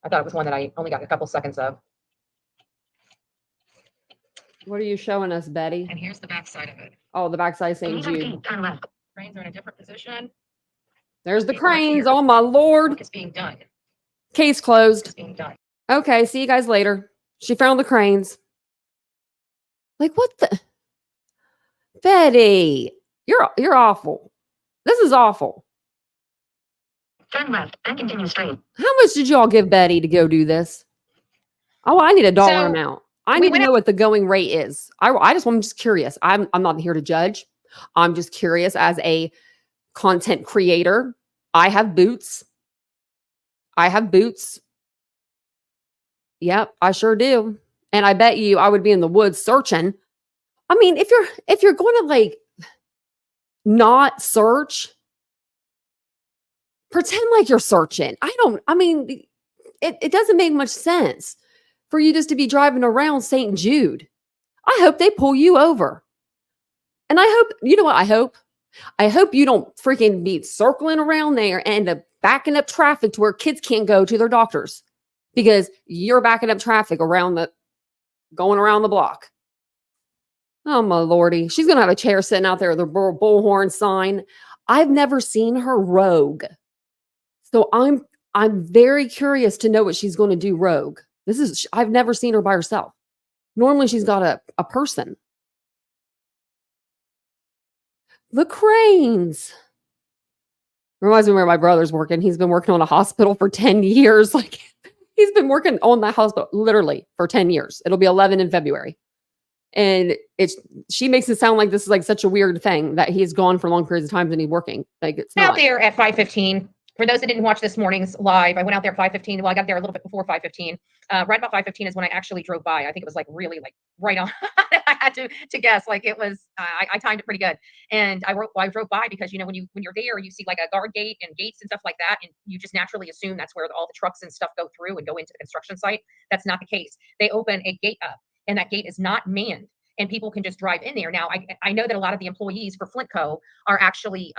[SPEAKER 5] I thought it was one that I only got a couple seconds of.
[SPEAKER 1] What are you showing us, Betty?
[SPEAKER 5] And here's the back side of it.
[SPEAKER 1] Oh, the backside St.
[SPEAKER 6] 800
[SPEAKER 1] Jude.
[SPEAKER 6] feet. Turn left.
[SPEAKER 5] Cranes are in a different position.
[SPEAKER 1] There's the
[SPEAKER 5] People are
[SPEAKER 1] cranes.
[SPEAKER 5] here.
[SPEAKER 1] Oh my Lord.
[SPEAKER 5] Work is being done.
[SPEAKER 1] Case closed.
[SPEAKER 5] It's being done.
[SPEAKER 1] Okay, see you guys later. She found the cranes. Like what the Betty, you're awful. This is awful.
[SPEAKER 6] Turn left. Then continue straight.
[SPEAKER 1] How much did y'all give Betty to go do this? Oh, I need a dollar
[SPEAKER 5] So,
[SPEAKER 1] amount. I
[SPEAKER 5] we
[SPEAKER 1] need to
[SPEAKER 5] went
[SPEAKER 1] know what the going rate is. I'm just curious. I'm not here to judge. I'm just curious as a content creator. I have boots. Yep, I sure do. And I bet you I would be in the woods searching. I mean, if you're going to like not search, pretend like you're searching. It doesn't make much sense for you just to be driving around St. Jude. I hope they pull you over. And I hope, you know what I hope? I hope you don't freaking be circling around there and end up backing up traffic to where kids can't go to their doctors because you're backing up traffic going around the block. Oh my Lordy. She's going to have a chair sitting out there with a bullhorn sign. I've never seen her rogue. So I'm very curious to know what she's going to do rogue. I've never seen her by herself. Normally she's got a person. The cranes. Reminds me where my brother's working. He's been working on a hospital for 10 years. Like he's been working on that hospital literally for 10 years. It'll be 11 in February. And she makes it sound like this is like such a weird thing that he's gone for long periods of time and he's working. Like it's
[SPEAKER 5] Out
[SPEAKER 1] not.
[SPEAKER 5] there at 5:15. For those that didn't watch this morning's live, I went out there at 5:15. Well, I got there a little bit before 5:15. Right about 5:15 is when I actually drove by. I think it was like really like right on. I had to guess. Like it was. I timed it pretty good. And I drove by because when you're there, you see like a guard gate and gates and stuff like that, and you just naturally assume that's where all the trucks and stuff go through and go into the construction site. That's not the case. They open a gate up, and that gate is not manned, and people can just drive in there. Now, I know that a lot of the employees for Flintco are actually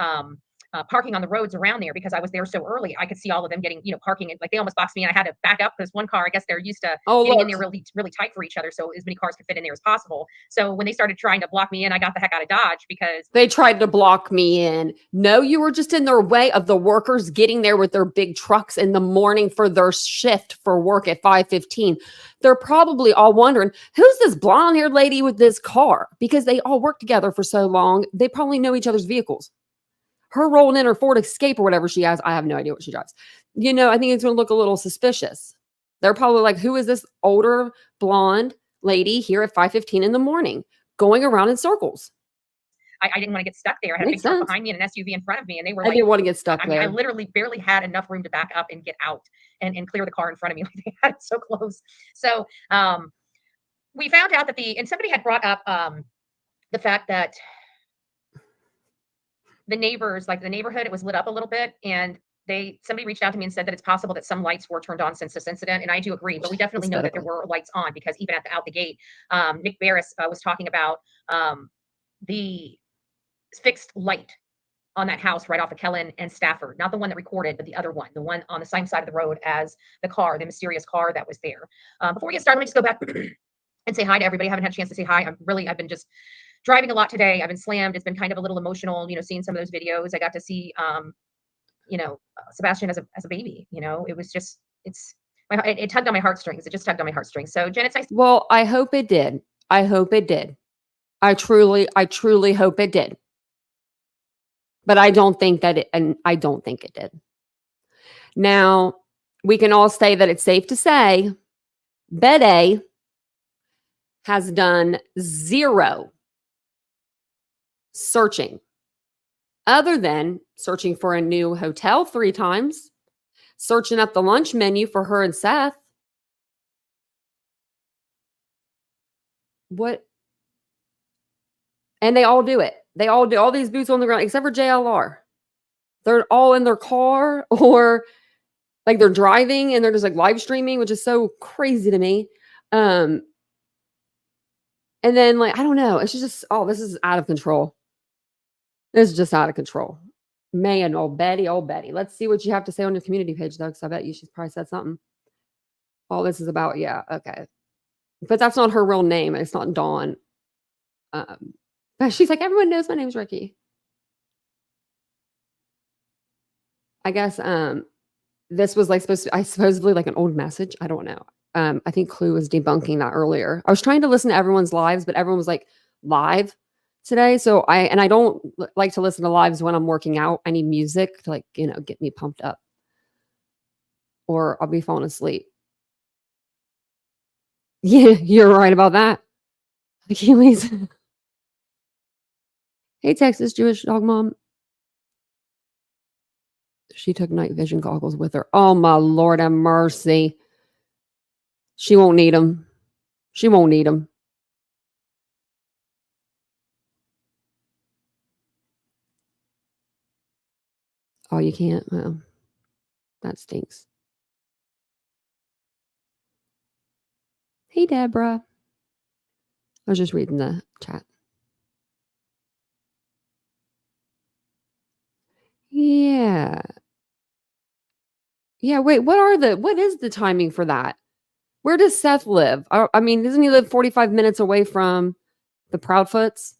[SPEAKER 5] parking on the roads around there because I was there so early. I could see all of them getting, parking, and like they almost boxed me in. I had to back up because one car, I guess they're used to getting in there really, really tight for each other, so as many cars could fit in there as possible. So when they started trying to block me in, I got the heck out of Dodge because
[SPEAKER 1] they tried to block me in. No, you were just in their way of the workers getting there with their big trucks in the morning for their shift for work at 5:15. They're probably all wondering, who's this blonde-haired lady with this car? Because they all work together for so long. They probably know each other's vehicles. Her rolling in her Ford Escape or whatever she has, I have no idea what she drives. I think it's going to look a little suspicious. They're probably like, who is this older blonde lady here at 5:15 in the morning going around in circles?
[SPEAKER 5] I didn't want to get stuck there. I had a big truck behind me and an SUV in front of me, and they were
[SPEAKER 1] I didn't want to get stuck there.
[SPEAKER 5] I literally barely had enough room to back up and get out and clear the car in front of me. Like they had it so close. So we found out that and somebody had brought up the fact that the neighbors, like the neighborhood, it was lit up a little bit, and somebody reached out to me and said that it's possible that some lights were turned on since this incident, and I do agree, but we definitely know that there were lights on because even out the gate, Nick Barris was talking about the fixed light on that house right off of Kellen and Stafford, not the one that recorded, but the other one, the one on the same side of the road as the mysterious car that was there. Before we get started, let me just go back and say hi to everybody. I haven't had a chance to say hi. I've been just driving a lot today. I've been slammed. It's been kind of a little emotional, seeing some of those videos. I got to see, Sebastian as a baby. It was just, it tugged on my heartstrings. It just tugged on my heartstrings. So, Jen, it's nice.
[SPEAKER 1] Well, I hope it did. I hope it did. I truly hope it did. But I don't think that I don't think it did. Now, we can all say that it's safe to say Bede has done zero searching other than searching for a new hotel 3 times, searching up the lunch menu for her and Seth. What? And they all do it. They all do, all these boots on the ground, except for JLR. They're all in their car or like they're driving and they're just like live streaming, which is so crazy to me. And then like, I don't know. It's just, this is out of control. This is just out of control. Man, old Betty. Let's see what you have to say on your community page, though, because I bet you she's probably said something. All this is about, yeah, okay. But that's not her real name. It's not Dawn. But she's like, everyone knows my name's Ricky. I guess this was like supposedly like an old message. I don't know. I think Clue was debunking that earlier. I was trying to listen to everyone's lives, but everyone was like live today. So I don't like to listen to lives when I'm working out. I need music to get me pumped up, or I'll be falling asleep. Yeah, you're right about that. Achilles. Hey, Texas Jewish dog mom. She took night vision goggles with her. Oh, my Lord have mercy. She won't need them. She won't need them. Oh, you can't? Well, that stinks. Hey, Deborah. I was just reading the chat. Yeah. Yeah, wait, what is the timing for that? Where does Seth live? I mean, doesn't he live 45 minutes away from the Proudfoots?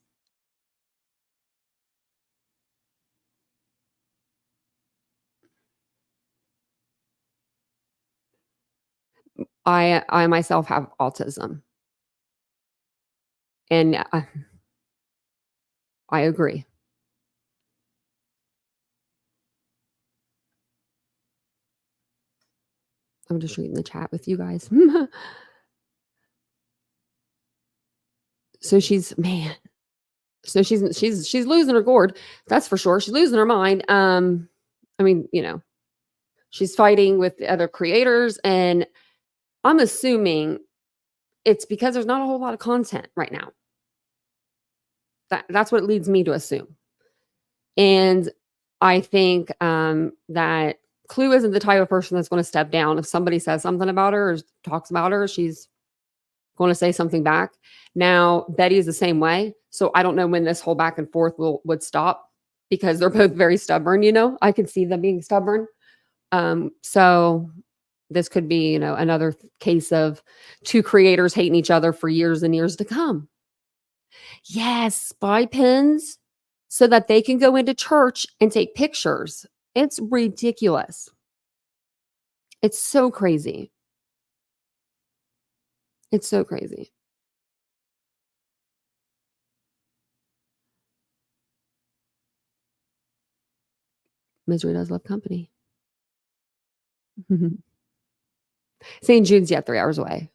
[SPEAKER 1] I myself have autism. And I agree. I'm just reading the chat with you guys. So she's man. So she's losing her gourd. That's for sure. She's losing her mind. I mean, she's fighting with the other creators, and I'm assuming it's because there's not a whole lot of content right now. That's what it leads me to assume. And I think that Clue isn't the type of person that's going to step down. If somebody says something about her or talks about her, she's going to say something back. Now, Betty is the same way. So I don't know when this whole back and forth would stop, because they're both very stubborn. I can see them being stubborn. So this could be, another case of two creators hating each other for years and years to come. Yes, spy pins so that they can go into church and take pictures. It's ridiculous. It's so crazy. It's so crazy. Misery does love company. St. Jude's yet 3 hours away.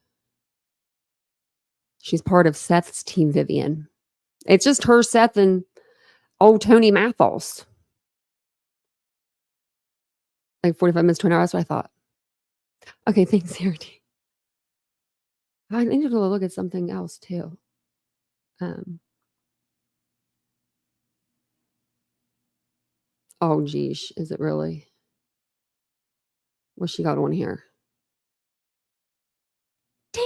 [SPEAKER 1] She's part of Seth's team, Vivian. It's just her, Seth, and old Tony Mathos. Like 45 minutes to an hour. That's what I thought. Okay, thanks, Sarah. I need to look at something else too. Oh, geez. Is it really? What's she got on here? Dang.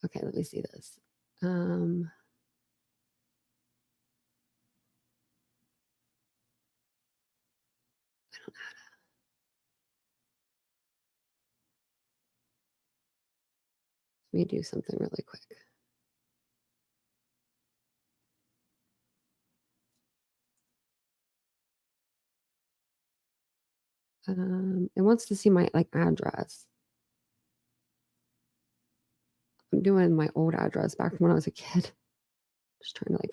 [SPEAKER 1] Okay, let me see this. I don't know how to. Let me do something really quick. It wants to see my address. I'm doing my old address back from when I was a kid. Just trying to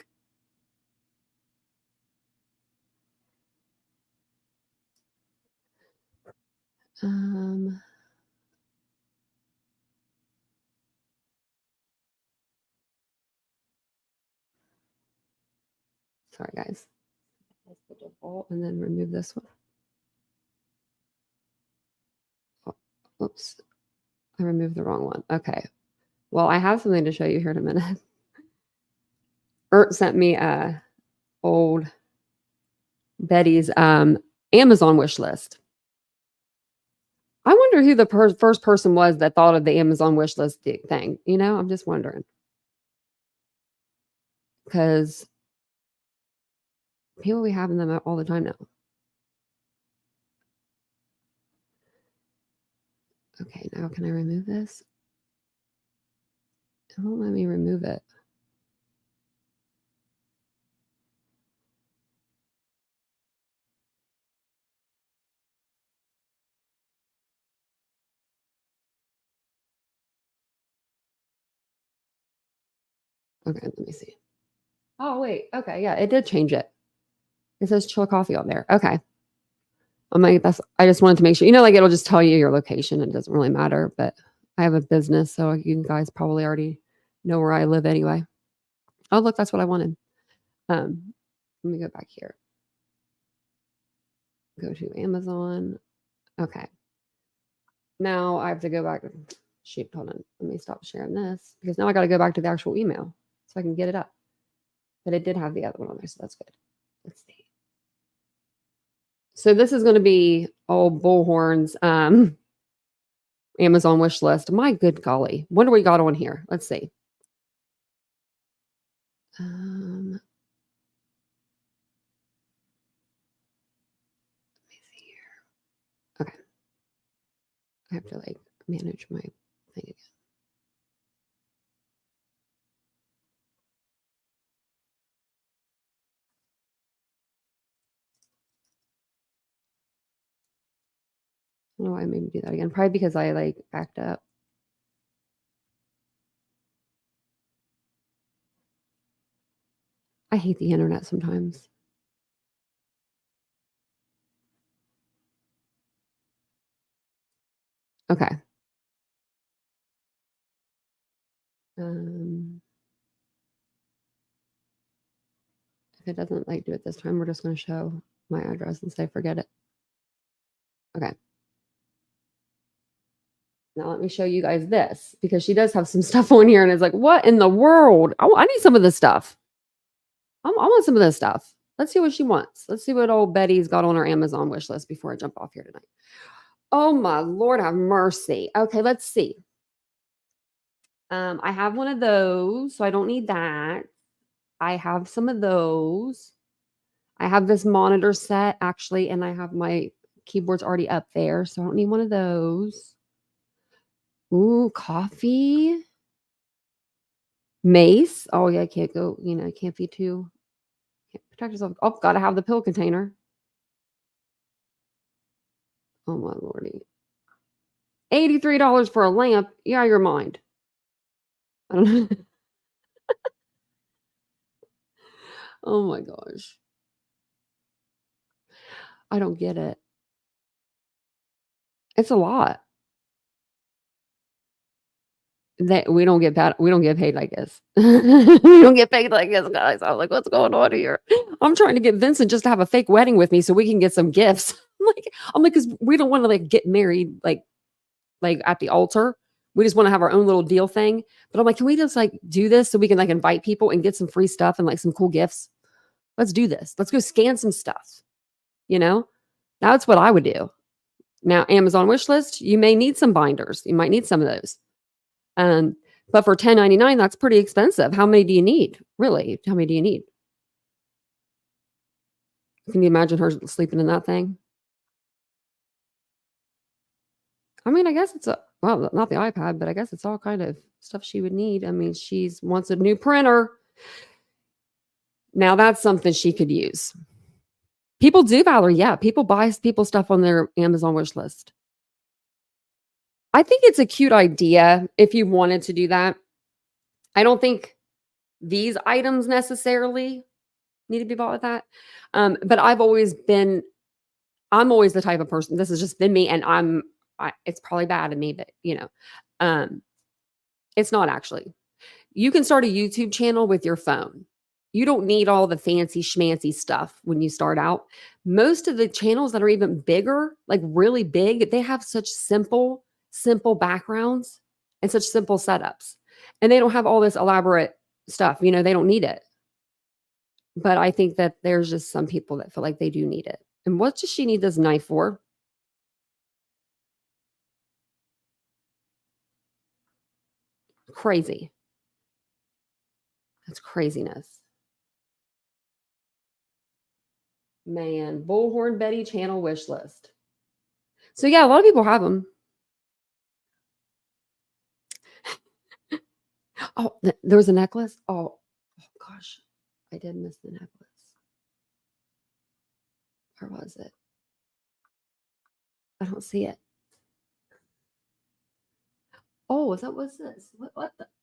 [SPEAKER 1] sorry guys. That's the default, and then remove this one. Oh, oops. I removed the wrong one. Okay. Well, I have something to show you here in a minute. Ert sent me old Betty's Amazon wish list. I wonder who the first person was that thought of the Amazon wish list thing. I'm just wondering. Because people be having them all the time now. Okay, now can I remove this? It won't let me remove it. Okay, let me see. Oh, wait. Okay, yeah, it did change it. It says chill coffee on there. Okay. I'm like, I just wanted to make sure, it'll just tell you your location. It doesn't really matter, but I have a business, so you guys probably already know where I live anyway. Oh, look, that's what I wanted. Let me go back here. Go to Amazon. Okay. Now I have to go back. Shoot, hold on. Let me stop sharing this, because now I got to go back to the actual email so I can get it up. But it did have the other one on there, so that's good. Let's see. So this is going to be old Bullhorn's Amazon wish list. My good golly. Wonder what we got on here. Let's see. Let me see here. Okay. I have to manage my thing again. I don't know why I made me do that again. Probably because I backed up. I hate the internet sometimes. Okay. If it doesn't like do it this time, we're just going to show my address and say, forget it. Okay. Now let me show you guys this, because she does have some stuff on here and it's like, what in the world? I need some of this stuff. I want some of this stuff. Let's see what she wants. Let's see what old Betty's got on her Amazon wish list before I jump off here tonight. Oh my Lord, have mercy. Okay, let's see. I have one of those, so I don't need that. I have some of those. I have this monitor set actually, and I have my keyboards already up there, so I don't need one of those. Ooh, coffee. Mace. Oh yeah, I can't go, I can't be too. Can't protect yourself. Oh, gotta have the pill container. Oh my Lordy. $83 for a lamp. Yeah, your mind. I don't know. Oh my gosh. I don't get it. It's a lot. That we don't get paid like this. We don't get paid like this, guys. I'm like, what's going on here? I'm trying to get Vincent just to have a fake wedding with me so we can get some gifts. I'm like, because we don't want to get married like at the altar. We just want to have our own little deal thing. But I'm like, can we just do this so we can invite people and get some free stuff and some cool gifts? Let's do this. Let's go scan some stuff. That's what I would do. Now, Amazon wish list, you may need some binders. You might need some of those. But for $10.99, that's pretty expensive. How many do you need? Really? How many do you need? Can you imagine her sleeping in that thing? I mean, I guess it's not the iPad, but I guess it's all kind of stuff she would need. I mean, she wants a new printer. Now that's something she could use. People do, Valerie. Yeah, people buy people stuff on their Amazon wish list. I think it's a cute idea if you wanted to do that. I don't think these items necessarily need to be bought with that. But I'm always the type of person, this has just been me, and it's probably bad of me, but it's not actually. You can start a YouTube channel with your phone. You don't need all the fancy schmancy stuff when you start out. Most of the channels that are even bigger, really big, they have such simple backgrounds and such simple setups. And they don't have all this elaborate stuff. They don't need it. But I think that there's just some people that feel like they do need it. And what does she need this knife for? Crazy. That's craziness. Man, Bullhorn Betty channel wish list. So yeah, a lot of people have them. Oh, there was a necklace. Oh gosh, I did miss the necklace. Where was it? I don't see it. Oh, what's this?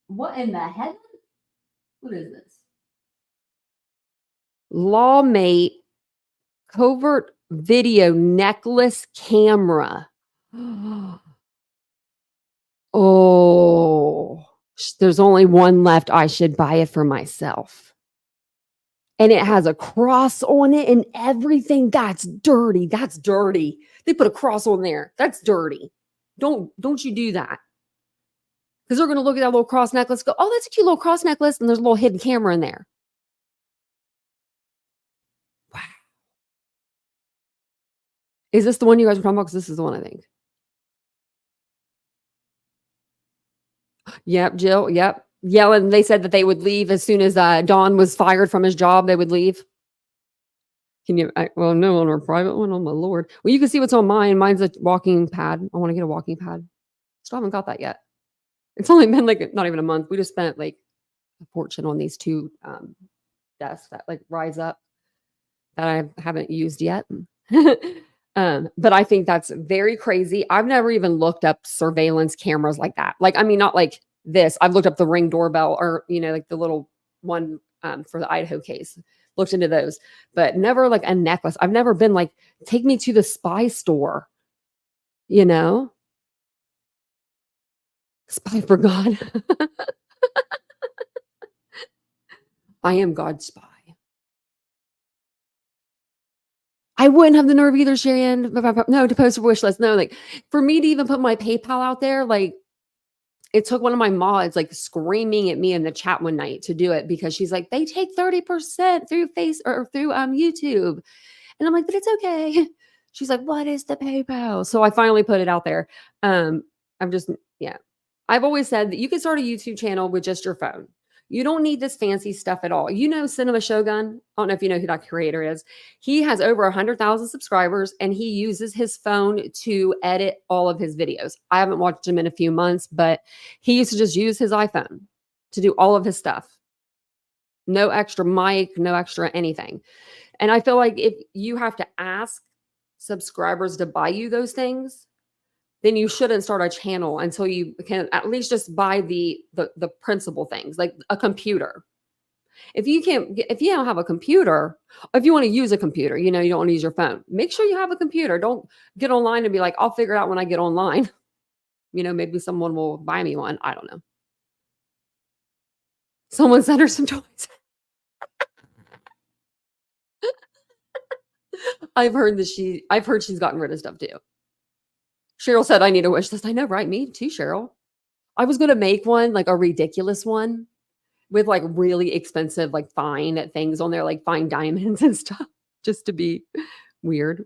[SPEAKER 1] What in the heck? What is this? Lawmate covert video necklace camera. Oh, there's only one left. I should buy it for myself. And it has a cross on it and everything. That's dirty. That's dirty. They put a cross on there. That's dirty. Don't you do that. Because they're going to look at that little cross necklace, go, oh, that's a cute little cross necklace. And there's a little hidden camera in there. Wow. Is this the one you guys were talking about? Because this is the one, I think. Yep, Jill. Yep. Yelling. They said that they would leave as soon as Don was fired from his job. They would leave. Can you? No, on our private one. Oh my Lord. Well, you can see what's on mine. Mine's a walking pad. I want to get a walking pad. Still haven't got that yet. It's only been not even a month. We just spent a fortune on these two desks that rise up that I haven't used yet. But I think that's very crazy. I've never even looked up surveillance cameras like that. I mean, not like this. I've looked up the Ring doorbell or, the little one for the Idaho case. Looked into those, but never a necklace. I've never been take me to the spy store, Spy for God. I am God's spy. I wouldn't have the nerve either, Sharon. No, to post a wish list. No, like for me to even put my PayPal out there, like it took one of my mods like screaming at me in the chat one night to do it because she's like, they take 30% through through YouTube. And I'm like, but it's okay. She's like, what is the PayPal? So I finally put it out there. I'm just, yeah. I've always said that you can start a YouTube channel with just your phone. You don't need this fancy stuff at all. You know, Cinema Shogun. I don't know if you know who that creator is. He has over 100,000 subscribers and he uses his phone to edit all of his videos. I haven't watched him in a few months, but he used to just use his iPhone to do all of his stuff. No extra mic, no extra anything. And I feel like if you have to ask subscribers to buy you those things, then you shouldn't start a channel until you can at least just buy the principal things like a computer. If you don't have a computer, if you want to use a computer, you know, you don't want to use your phone, make sure you have a computer. Don't get online and be like, I'll figure it out when I get online. You know, maybe someone will buy me one. I don't know. Someone sent her some toys. I've heard she's gotten rid of stuff too. Cheryl said, I need a wish list. I know, right? Me too, Cheryl. I was going to make one, like a ridiculous one with like really expensive, like fine things on there, like fine diamonds and stuff, just to be weird.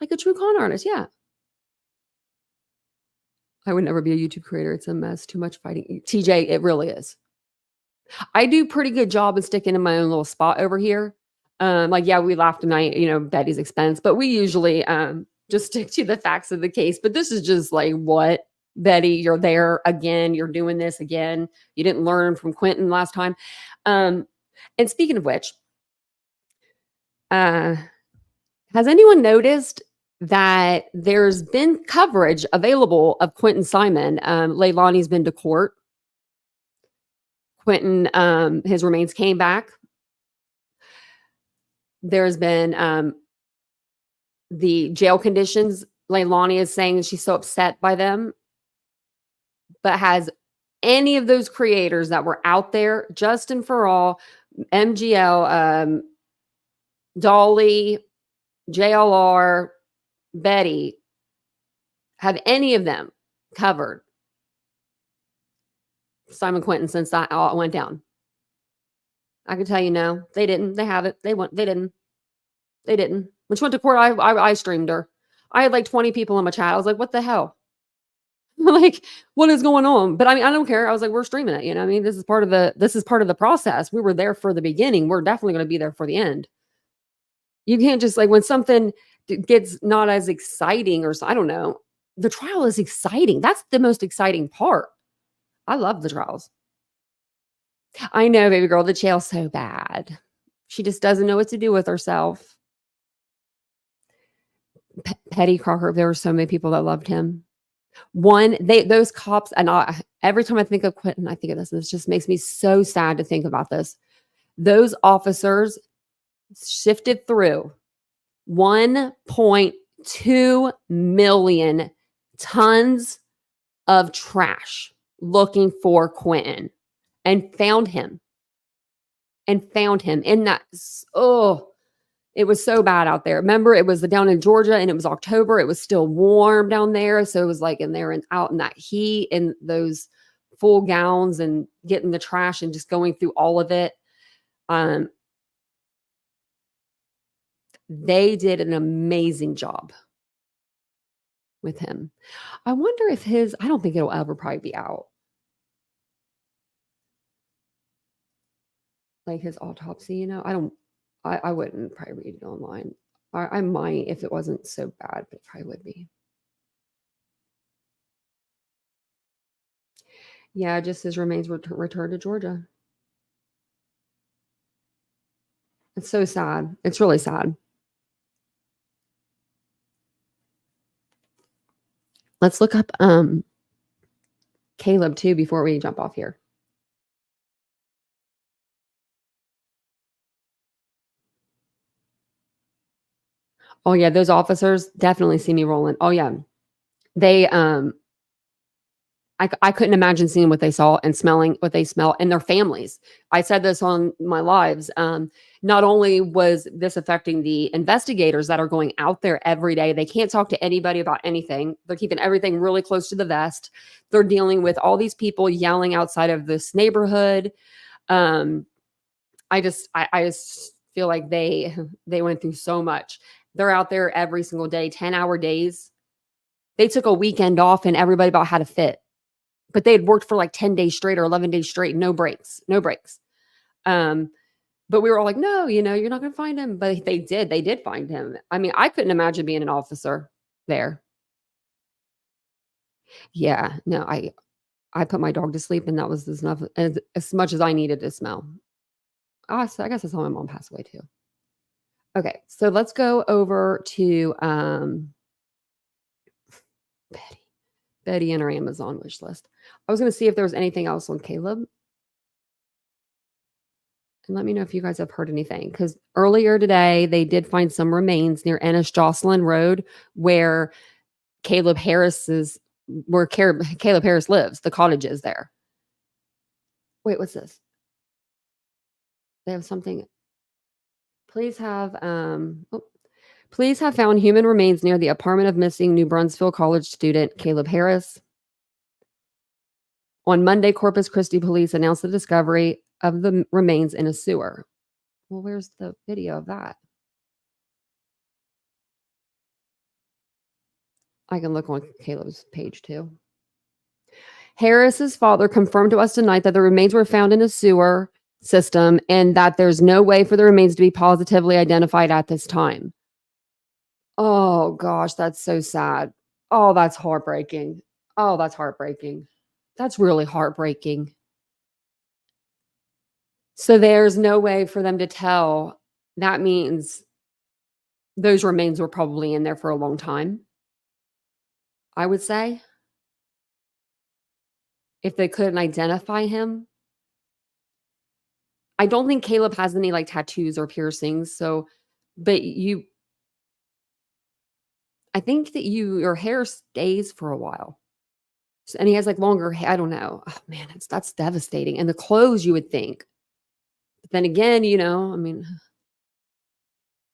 [SPEAKER 1] Like a true con artist. Yeah. I would never be a YouTube creator. It's a mess. Too much fighting. TJ, it really is. I do pretty good job of sticking in my own little spot over here. Like, yeah, we laughed tonight, you know, Betty's expense, but we usually, just stick to the facts of the case. But this is just like, what, Betty, you're there again. You're doing this again. You didn't learn from Quentin last time. And speaking of which, has anyone noticed that there's been coverage available of Quentin Simon? Leilani's been to court. Quentin, his remains came back. There's been the jail conditions. Leilani is saying she's so upset by them. But has any of those creators that were out there, Justin For All, MGL, Dolly, JLR, Betty, have any of them covered Simon Quentin since that all went down? I can tell you no, they didn't. They haven't. They didn't. They didn't. When she went to court, I streamed her. I had like 20 people in my chat. I was like, what the hell? Like, what is going on? But I mean, I don't care. I was like, we're streaming it. You know, I mean, this is part of the process. We were there for the beginning. We're definitely going to be there for the end. You can't just like when something gets not as exciting or I don't know. The trial is exciting. That's the most exciting part. I love the trials. I know, baby girl, the jail's so bad. She just doesn't know what to do with herself. Petty Crocker, there were so many people that loved him. Those cops, and every time I think of Quentin, I think of this, and this just makes me so sad to think about this. Those officers sifted through 1.2 million tons of trash looking for Quentin and found him in that. Oh, it was so bad out there. Remember, it was down in Georgia and it was October. It was still warm down there. So it was like in there and out in that heat and those full gowns and getting the trash and just going through all of it. They did an amazing job with him. I wonder if I don't think it'll ever probably be out. Like his autopsy, you know, I wouldn't probably read it online. I might if it wasn't so bad, but it probably would be. Yeah, just his remains returned to Georgia. It's so sad. It's really sad. Let's look up Caleb too before we jump off here. Oh yeah, those officers definitely see me rolling. Oh yeah. They I couldn't imagine seeing what they saw and smelling what they smell, and their families. I said this on my lives. Not only was this affecting the investigators that are going out there every day, they can't talk to anybody about anything. They're keeping everything really close to the vest. They're dealing with all these people yelling outside of this neighborhood. I just feel like they went through so much. They're out there every single day, 10-hour days. They took a weekend off and everybody about had a fit. But they had worked for like 10 days straight or 11 days straight, no breaks. But we were all like, no, you're not going to find him. But they did find him. I mean, I couldn't imagine being an officer there. Yeah, no, I put my dog to sleep and that was enough, as much as I needed to smell. Oh, so I guess that's how my mom passed away too. Okay, so let's go over to Betty and her Amazon wish list. I was going to see if there was anything else on Caleb. And let me know if you guys have heard anything. Because earlier today, they did find some remains near Ennis Jocelyn Road where Caleb Harris lives. The cottage is there. Wait, what's this? They have something. Police have found human remains near the apartment of missing New Brunswick College student Caleb Harris. On Monday, Corpus Christi police announced the discovery of the remains in a sewer. Well, where's the video of that? I can look on Caleb's page too. Harris's father confirmed to us tonight that the remains were found in a sewer system and that there's no way for the remains to be positively identified at this time. Oh gosh, that's so sad. Oh, that's heartbreaking. Oh, that's heartbreaking. That's really heartbreaking. So there's no way for them to tell. That means those remains were probably in there for a long time, I would say. If they couldn't identify him. I don't think Caleb has any like tattoos or piercings. So, but I think that your hair stays for a while. And he has like longer hair. I don't know. Oh man, that's devastating. And the clothes, you would think. But then again, I mean,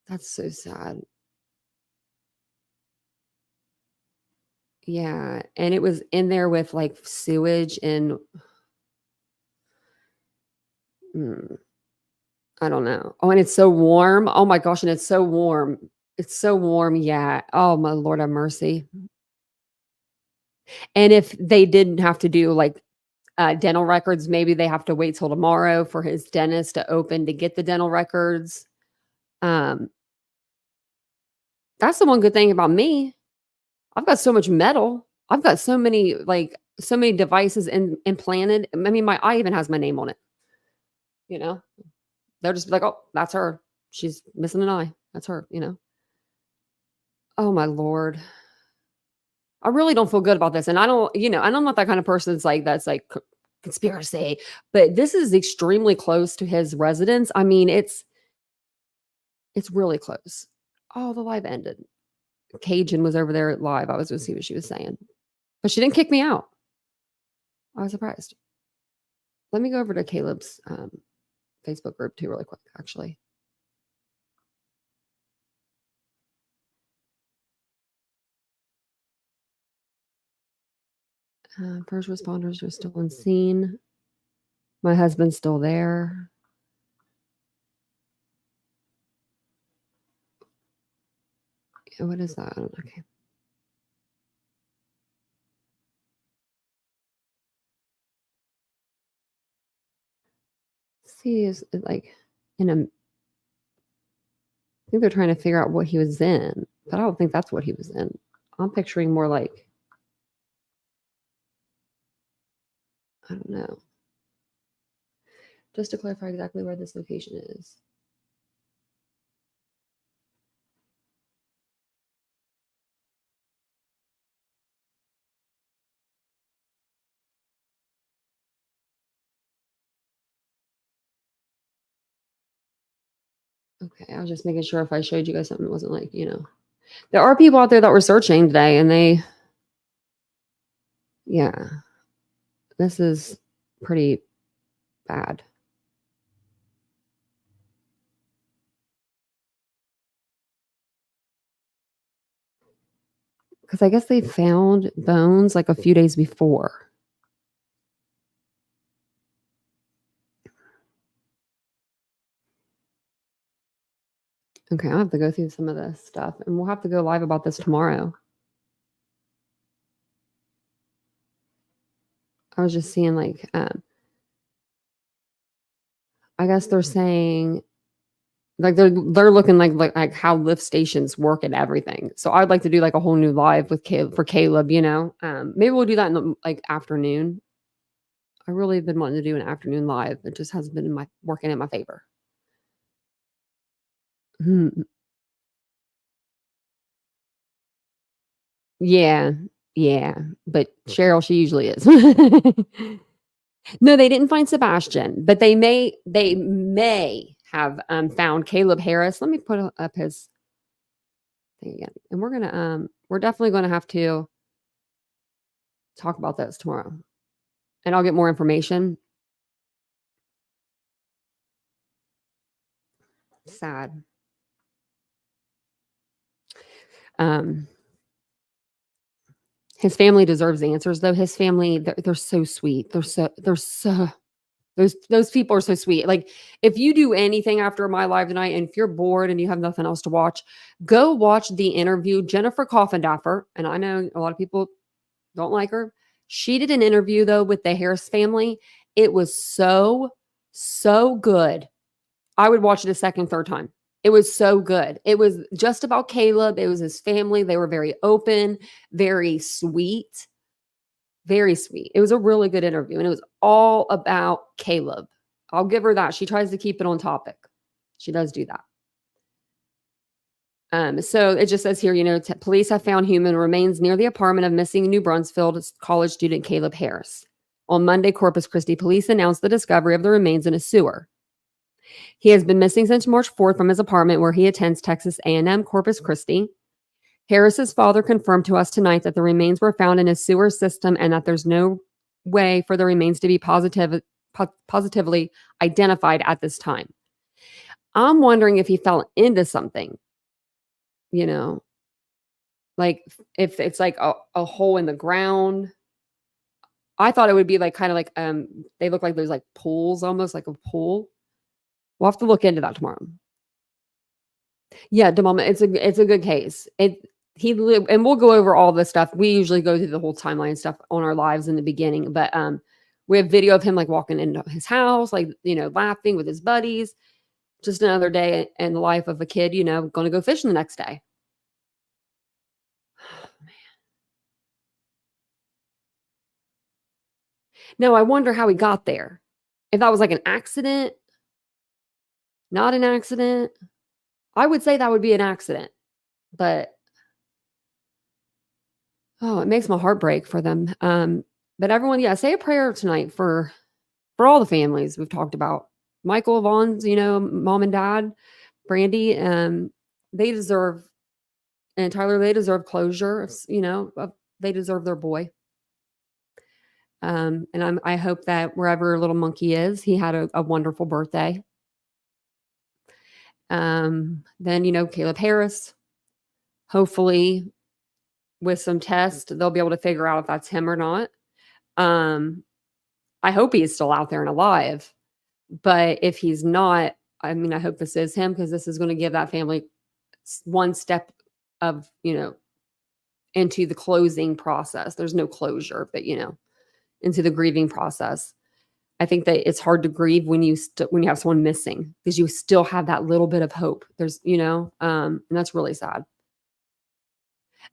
[SPEAKER 1] that's so sad. Yeah. And it was in there with like sewage and I don't know. Oh, and it's so warm. Oh my gosh. And it's so warm. It's so warm. Yeah. Oh my Lord have mercy. And if they didn't have to do like dental records, maybe they have to wait till tomorrow for his dentist to open to get the dental records. That's the one good thing about me. I've got so much metal. I've got so many devices implanted. I mean, my eye even has my name on it. They'll just be like, oh, that's her. She's missing an eye. That's her, Oh my Lord. I really don't feel good about this. And I don't, and I'm not that kind of person that's like conspiracy, but this is extremely close to his residence. I mean, it's really close. Oh, the live ended. Cajun was over there live. I was going to see what she was saying, but she didn't kick me out. I was surprised. Let me go over to Caleb's Facebook group too, really quick, actually. First responders are still on scene. My husband's still there. What is that? Okay. See, is like I think they're trying to figure out what he was in, but I don't think that's what he was in. I'm picturing more like, I don't know. Just to clarify exactly where this location is. Okay, I was just making sure if I showed you guys something, it wasn't like, there are people out there that were searching today and yeah. This is pretty bad. Because I guess they found bones like a few days before. Okay, I'll have to go through some of this stuff, and we'll have to go live about this tomorrow. I was just seeing like, I guess they're saying like they're looking like how lift stations work and everything. So I'd like to do like a whole new live with Caleb for Caleb, you know. Maybe we'll do that in the like afternoon. I really have been wanting to do an afternoon live. It just hasn't been working in my favor. Yeah, yeah. But Cheryl, she usually is. No, they didn't find Sebastian, but they may have found Caleb Harris. Let me put up his thing again. And we're definitely gonna have to talk about this tomorrow. And I'll get more information. Sad. His family deserves answers though. His family, they're so sweet. Those people are so sweet. Like if you do anything after my live tonight, and if you're bored and you have nothing else to watch, go watch the interview. Jennifer Coffendaffer, and I know a lot of people don't like her. She did an interview though with the Harris family. It was so good. I would watch it a second, third time. It was so good. It was just about Caleb. It was his family. They were very open, very sweet. Very sweet. It was a really good interview, and it was all about Caleb. I'll give her that. She tries to keep it on topic. She does do that. So it just says here, you know, police have found human remains near the apartment of missing New Braunfels college student Caleb Harris. On Monday, Corpus Christi police announced the discovery of the remains in a sewer. He has been missing since March 4th from his apartment where he attends Texas A&M Corpus Christi. Harris's father confirmed to us tonight that the remains were found in a sewer system and that there's no way for the remains to be positively identified at this time. I'm wondering if he fell into something, you know, like if it's like a hole in the ground. I thought it would be like kind of like they look like there's like pools, almost like a pool. We'll have to look into that tomorrow. Yeah, DeMama, it's a good case. And we'll go over all this stuff. We usually go through the whole timeline stuff on our lives in the beginning, but we have video of him like walking into his house, like, you know, laughing with his buddies. Just another day in the life of a kid, you know, going to go fishing the next day. Oh, man. Now I wonder how he got there. If that was like an accident, not an accident. I would say that would be an accident, but oh, it makes my heart break for them. But everyone, yeah, say a prayer tonight for all the families we've talked about. Michael, Vaughn's, you know, mom and dad, Brandy, they deserve, and Tyler, they deserve closure. You know, they deserve their boy. And I hope that wherever little monkey is, he had a wonderful birthday. Then, you know, Caleb Harris, hopefully with some tests, they'll be able to figure out if that's him or not. I hope he is still out there and alive, but if he's not, I mean, I hope this is him, because this is going to give that family one step of, you know, into the closing process. There's no closure, but, you know, into the grieving process. I think that it's hard to grieve when you have someone missing, because you still have that little bit of hope. There's, you know, and that's really sad.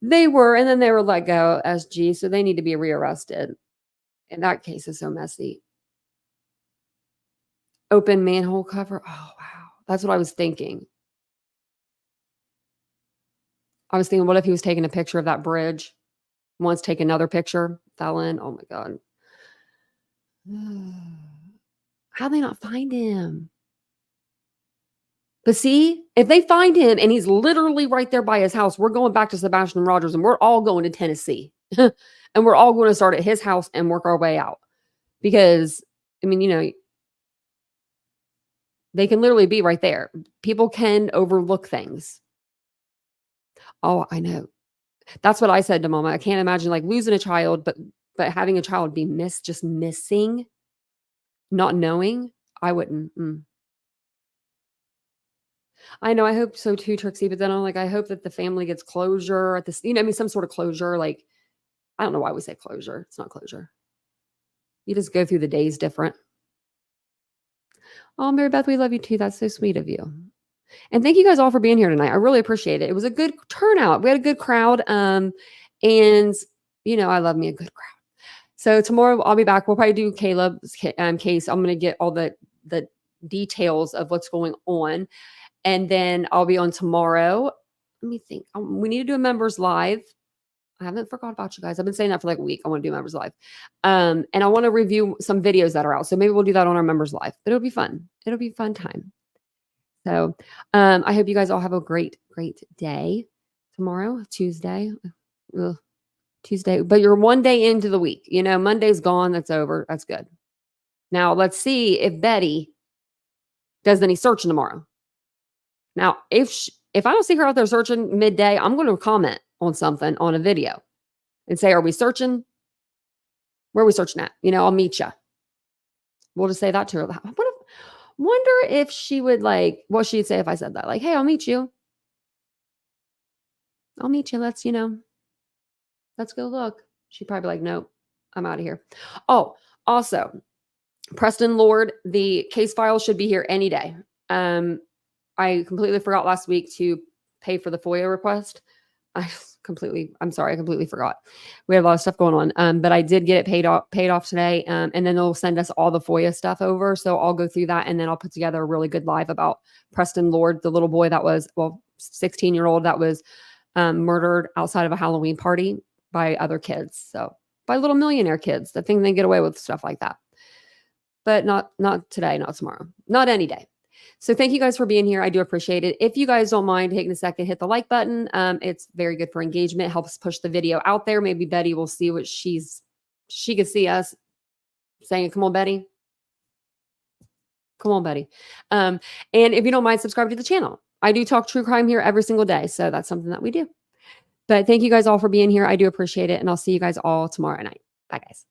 [SPEAKER 1] They were, and then they were let go, SG, so they need to be rearrested. And that case is so messy. Open manhole cover. Oh, wow. That's what I was thinking. I was thinking, what if he was taking a picture of that bridge? Wants to take another picture, fell in. Oh my God. How'd they not find him? But see, if they find him and he's literally right there by his house, we're going back to Sebastian Rogers and we're all going to Tennessee. And we're all going to start at his house and work our way out. because I mean, they can literally be right there. People can overlook things. Oh, I know. That's what I said to Mama. I can't imagine like losing a child, but having a child be just missing, not knowing. I wouldn't. I know. I hope so too, Trixie. But then I'm like, I hope that the family gets closure at this. I mean, some sort of closure. Like, I don't know why we say closure. It's not closure. You just go through the days different. Oh, Mary Beth, we love you too. That's so sweet of you. And thank you guys all for being here tonight. I really appreciate it. It was a good turnout. We had a good crowd. And I love me a good crowd. So tomorrow I'll be back. We'll probably do Caleb's case. I'm going to get all the details of what's going on. And then I'll be on tomorrow. Let me think. We need to do a members live. I haven't forgot about you guys. I've been saying that for like a week. I want to do members live. And I want to review some videos that are out. So maybe we'll do that on our members live. But it'll be fun. It'll be a fun time. So I hope you guys all have a great, great day tomorrow, Tuesday. Tuesday. But you're one day into the week. Monday's gone. That's over. That's good. Now let's see if Betty does any searching tomorrow. Now, if I don't see her out there searching midday, I'm going to comment on something on a video and say, are we searching? Where are we searching at? I'll meet you. We'll just say that to her. Wonder if she would what she'd say if I said that. Like, hey, I'll meet you. I'll meet you. Let's go look. She'd probably be like, nope, I'm out of here. Oh, also, Preston Lord, the case file should be here any day. I completely forgot last week to pay for the FOIA request. I'm sorry, I completely forgot. We had a lot of stuff going on. But I did get it paid off today. And then they'll send us all the FOIA stuff over. So I'll go through that and then I'll put together a really good live about Preston Lord, the little boy that was, 16-year-old that was murdered outside of a Halloween party by other kids. So by little millionaire kids that think they get away with stuff like that. But not today, not tomorrow, not any day. So thank you guys for being here. I do appreciate it. If you guys don't mind taking a second, hit the like button. It's very good for engagement, helps push the video out there. Maybe Betty will see what she can see us saying, come on, Betty. Come on, Betty. And if you don't mind, subscribe to the channel. I do talk true crime here every single day. So that's something that we do. But thank you guys all for being here. I do appreciate it. And I'll see you guys all tomorrow night. Bye, guys.